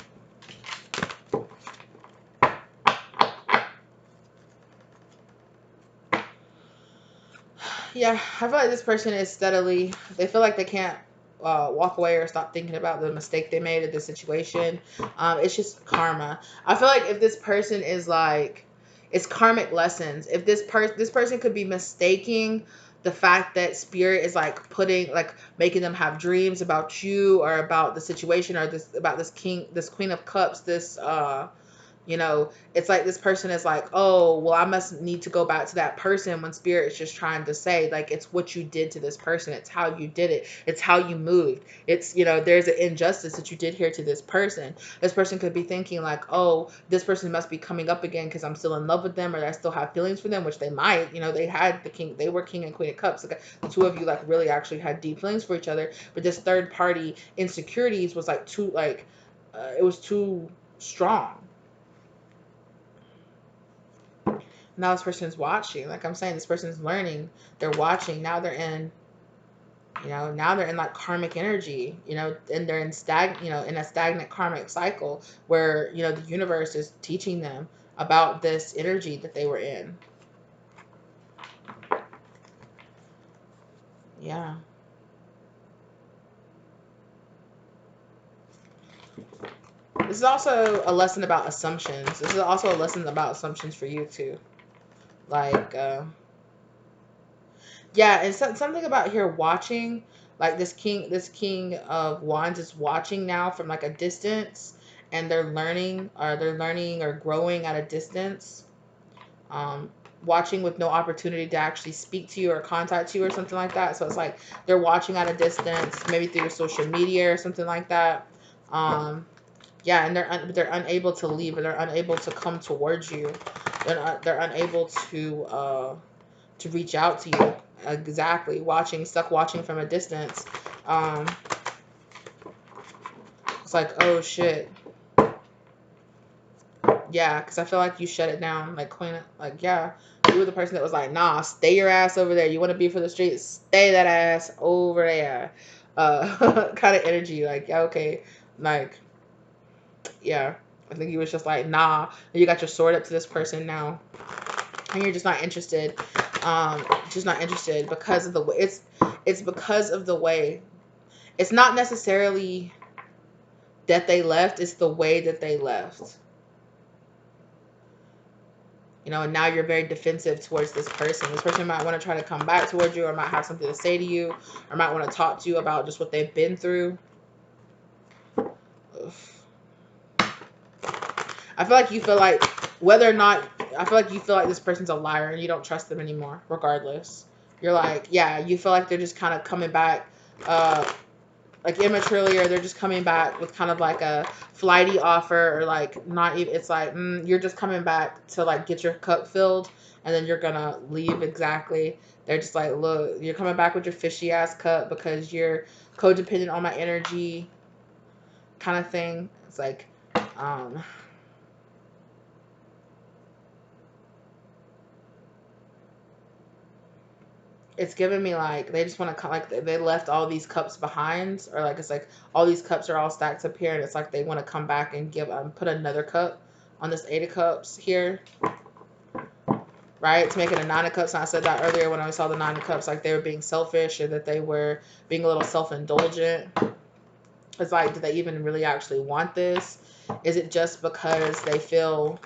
A: Yeah, I feel like this person is steadily, they feel like they can't walk away or stop thinking about the mistake they made or the situation. It's just karma. I feel like if this person is like, it's karmic lessons. If this person could be mistaking the fact that spirit is like making them have dreams about you or about the situation or this queen of cups, it's like this person is like, oh, well, I must need to go back to that person when spirit is just trying to say, like, it's what you did to this person. It's how you did it. It's how you moved. It's, there's an injustice that you did here to this person. This person could be thinking like, oh, this person must be coming up again because I'm still in love with them or I still have feelings for them, which they might. They were king and queen of cups. Like, the two of you like really actually had deep feelings for each other. But this third party insecurities was like it was too strong. Now this person is watching. Like I'm saying, this person is learning. They're watching. Now they're in, now they're in like karmic energy, and they're in in a stagnant karmic cycle where, the universe is teaching them about this energy that they were in. Yeah. This is also a lesson about assumptions. This is also a lesson about assumptions for you too. Like, yeah, and something about here watching, like this king of wands is watching now from like a distance, and they're learning or growing at a distance, um, watching with no opportunity to actually speak to you or contact you or something like that. So it's like they're watching at a distance, maybe through your social media or something like that. Yeah, and they're unable to leave, or they're unable to come towards you. They're unable to reach out to you. Exactly. Stuck watching from a distance. It's like, oh shit. Yeah, because I feel like you shut it down. Like, Queen, like, yeah, you were the person that was like, nah, stay your ass over there. You want to be for the streets? Stay that ass over there. Kind of energy. Like, yeah, okay. Like, yeah. I think you was just like, nah. And you got your sword up to this person now. And you're just not interested. Just not interested because of the way it's because of the way. It's not necessarily that they left, it's the way that they left. And now you're very defensive towards this person. This person might want to try to come back towards you, or might have something to say to you, or might want to talk to you about just what they've been through. Ugh. I feel like you feel like whether or not, I feel like you feel like this person's a liar and you don't trust them anymore, regardless. You're like, yeah, you feel like they're just kind of coming back, like immaturely, or they're just coming back with kind of like a flighty offer, or like not even, it's like, you're just coming back to like get your cup filled and then you're gonna leave. Exactly. They're just like, look, you're coming back with your fishy ass cup because you're codependent on my energy, kind of thing. It's like, um, it's giving me like they just want to come, like they left all these cups behind, or like it's like all these cups are all stacked up here, and it's like they want to come back and give put another cup on this 8 of cups here, right, to make it a 9 of cups. And I said that earlier when I saw the 9 of cups, like they were being selfish, or that they were being a little self-indulgent. It's like, do they even really actually want this? Is it just because they feel,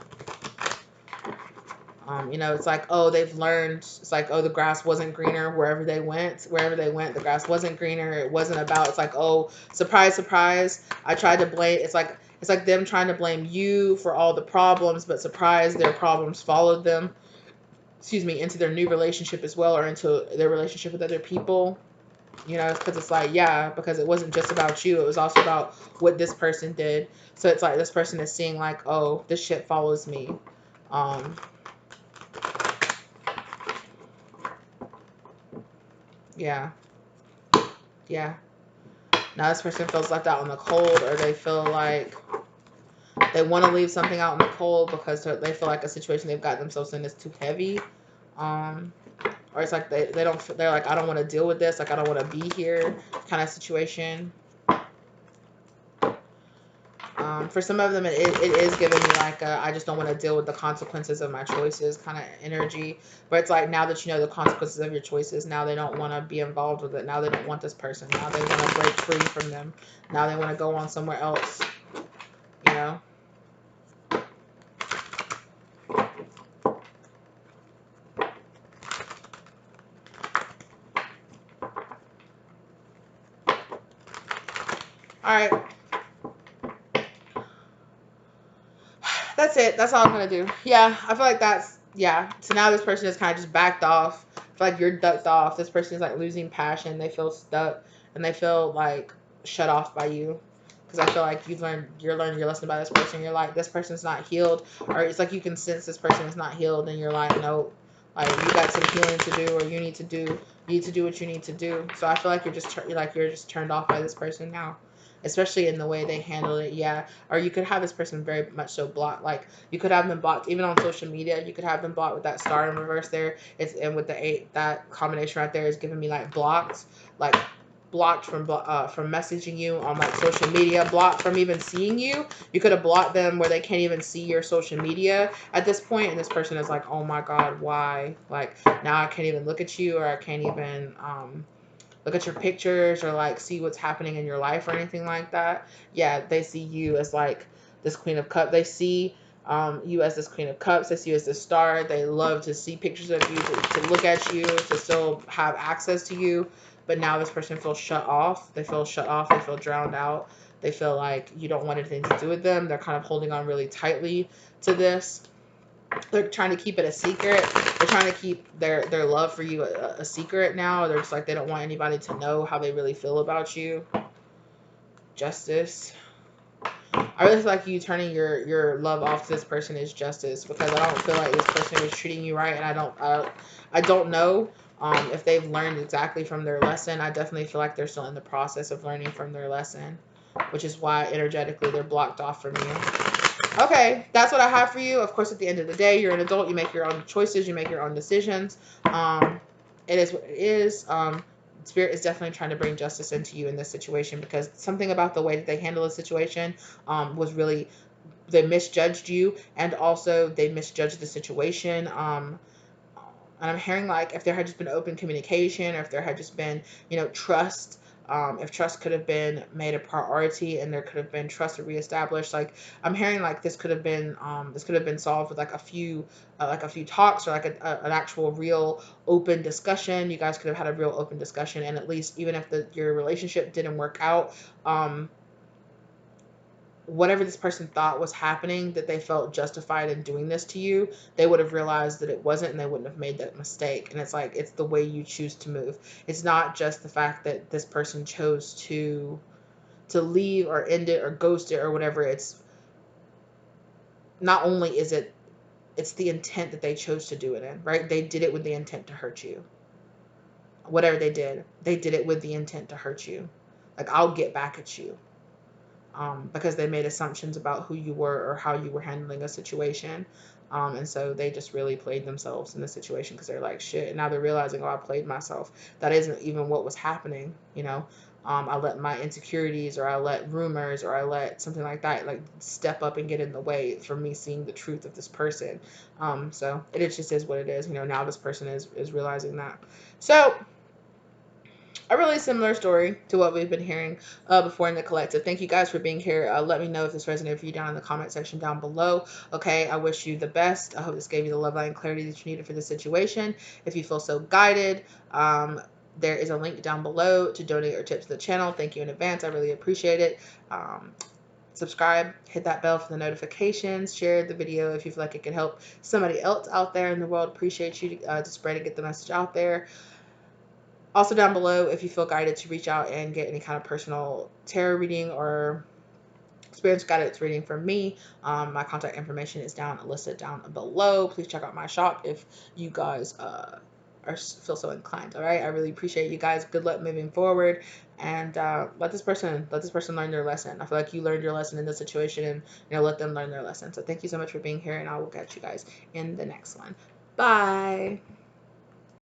A: it's like, oh, they've learned. It's like, oh, the grass wasn't greener wherever they went. Wherever they went, the grass wasn't greener. It wasn't about. It's like, oh, surprise, surprise. I tried to blame. It's like them trying to blame you for all the problems, but surprise, their problems followed them. Excuse me, into their new relationship as well, or into their relationship with other people. Because it's like, yeah, because it wasn't just about you. It was also about what this person did. So it's like this person is seeing like, oh, this shit follows me. Um, yeah. Yeah. Now this person feels left out in the cold, or they feel like they want to leave something out in the cold because they feel like a situation they've got themselves in is too heavy. Um, or it's like they don't, they're like, I don't want to deal with this. Like, I don't want to be here kind of situation. For some of them, it is giving me like I just don't want to deal with the consequences of my choices kind of energy. But it's like, now that you know the consequences of your choices, now they don't want to be involved with it. Now they don't want this person. Now they want to break free from them. Now they want to go on somewhere else. You know? All right. That's it. That's all I'm going to do. Yeah, I feel like yeah. So now this person is kind of just backed off. I feel like you're ducked off. This person is like losing passion. They feel stuck and they feel like shut off by you. Because I feel like you're learning your lesson by this person. You're like, this person's not healed. Or it's like you can sense this person is not healed. And you're like, nope. Like, you got some healing to do, or you need to do what you need to do. So I feel like you're just turned off by this person now, especially in the way they handle it. Yeah. Or you could have this person very much so blocked. Like, you could have them blocked even on social media. You could have them blocked with that star in reverse there. And with the 8, that combination right there is giving me like blocked, like blocked from messaging you on like social media, blocked from even seeing you. You could have blocked them where they can't even see your social media at this point, and this person is like, oh my god, why? Like, now I can't even look at you, or I can't even look at your pictures, or like see what's happening in your life, or anything like that. Yeah, they see you as like this Queen of Cups. They see you as this Queen of Cups. They see you as this star. They love to see pictures of you, to look at you, to still have access to you. But now this person feels shut off. They feel shut off. They feel drowned out. They feel like you don't want anything to do with them. They're kind of holding on really tightly to this. They're trying to keep it a secret. They're trying to keep their love for you a secret now. They're just like, they don't want anybody to know how they really feel about you. Justice. I really feel like you turning your love off to this person is justice, because I don't feel like this person is treating you right, and I don't know if they've learned exactly from their lesson. I definitely feel like they're still in the process of learning from their lesson, which is why energetically they're blocked off from you. Okay, that's what I have for you. Of course, at the end of the day, you're an adult. You make your own choices. You make your own decisions. It is what it is. Spirit is definitely trying to bring justice into you in this situation, because something about the way that they handle the situation was really, they misjudged you, and also they misjudged the situation. And I'm hearing like, if there had just been open communication, or if there had just been, trust, if trust could have been made a priority, and there could have been trust reestablished, like I'm hearing like this could have been solved with like a few talks, or like an actual real open discussion. You guys could have had a real open discussion, and at least, even if your relationship didn't work out, whatever this person thought was happening, that they felt justified in doing this to you, they would have realized that it wasn't, and they wouldn't have made that mistake. And it's like, it's the way you choose to move. It's not just the fact that this person chose to leave or end it or ghost it or whatever. It's not only is it, it's the intent that they chose to do it in, right? They did it with the intent to hurt you. Whatever they did it with the intent to hurt you. Like, I'll get back at you. Because they made assumptions about who you were or how you were handling a situation. And so they just really played themselves in the situation, because they're like, shit. And now they're realizing, oh, I played myself. That isn't even what was happening, you know. I let my insecurities, or I let rumors, or I let something like that, like, step up and get in the way from me seeing the truth of this person. So it just is what it is. You know, now this person is realizing that. So a really similar story to what we've been hearing before in the collective. Thank you guys for being here. Let me know if this resonated for you down in the comment section down below. Okay, I wish you the best. I hope this gave you the love, light, and clarity that you needed for this situation. If you feel so guided, there is a link down below to donate or tip to the channel. Thank you in advance. I really appreciate it. Subscribe, hit that bell for the notifications, share the video if you feel like it can help somebody else out there in the world. Appreciate you to spread and get the message out there. Also down below, if you feel guided to reach out and get any kind of personal tarot reading or spiritual guidance reading from me, my contact information is listed down below. Please check out my shop if you guys feel so inclined. All right, I really appreciate you guys. Good luck moving forward, and let this person learn their lesson. I feel like you learned your lesson in this situation, and let them learn their lesson. So thank you so much for being here, and I will catch you guys in the next one. Bye.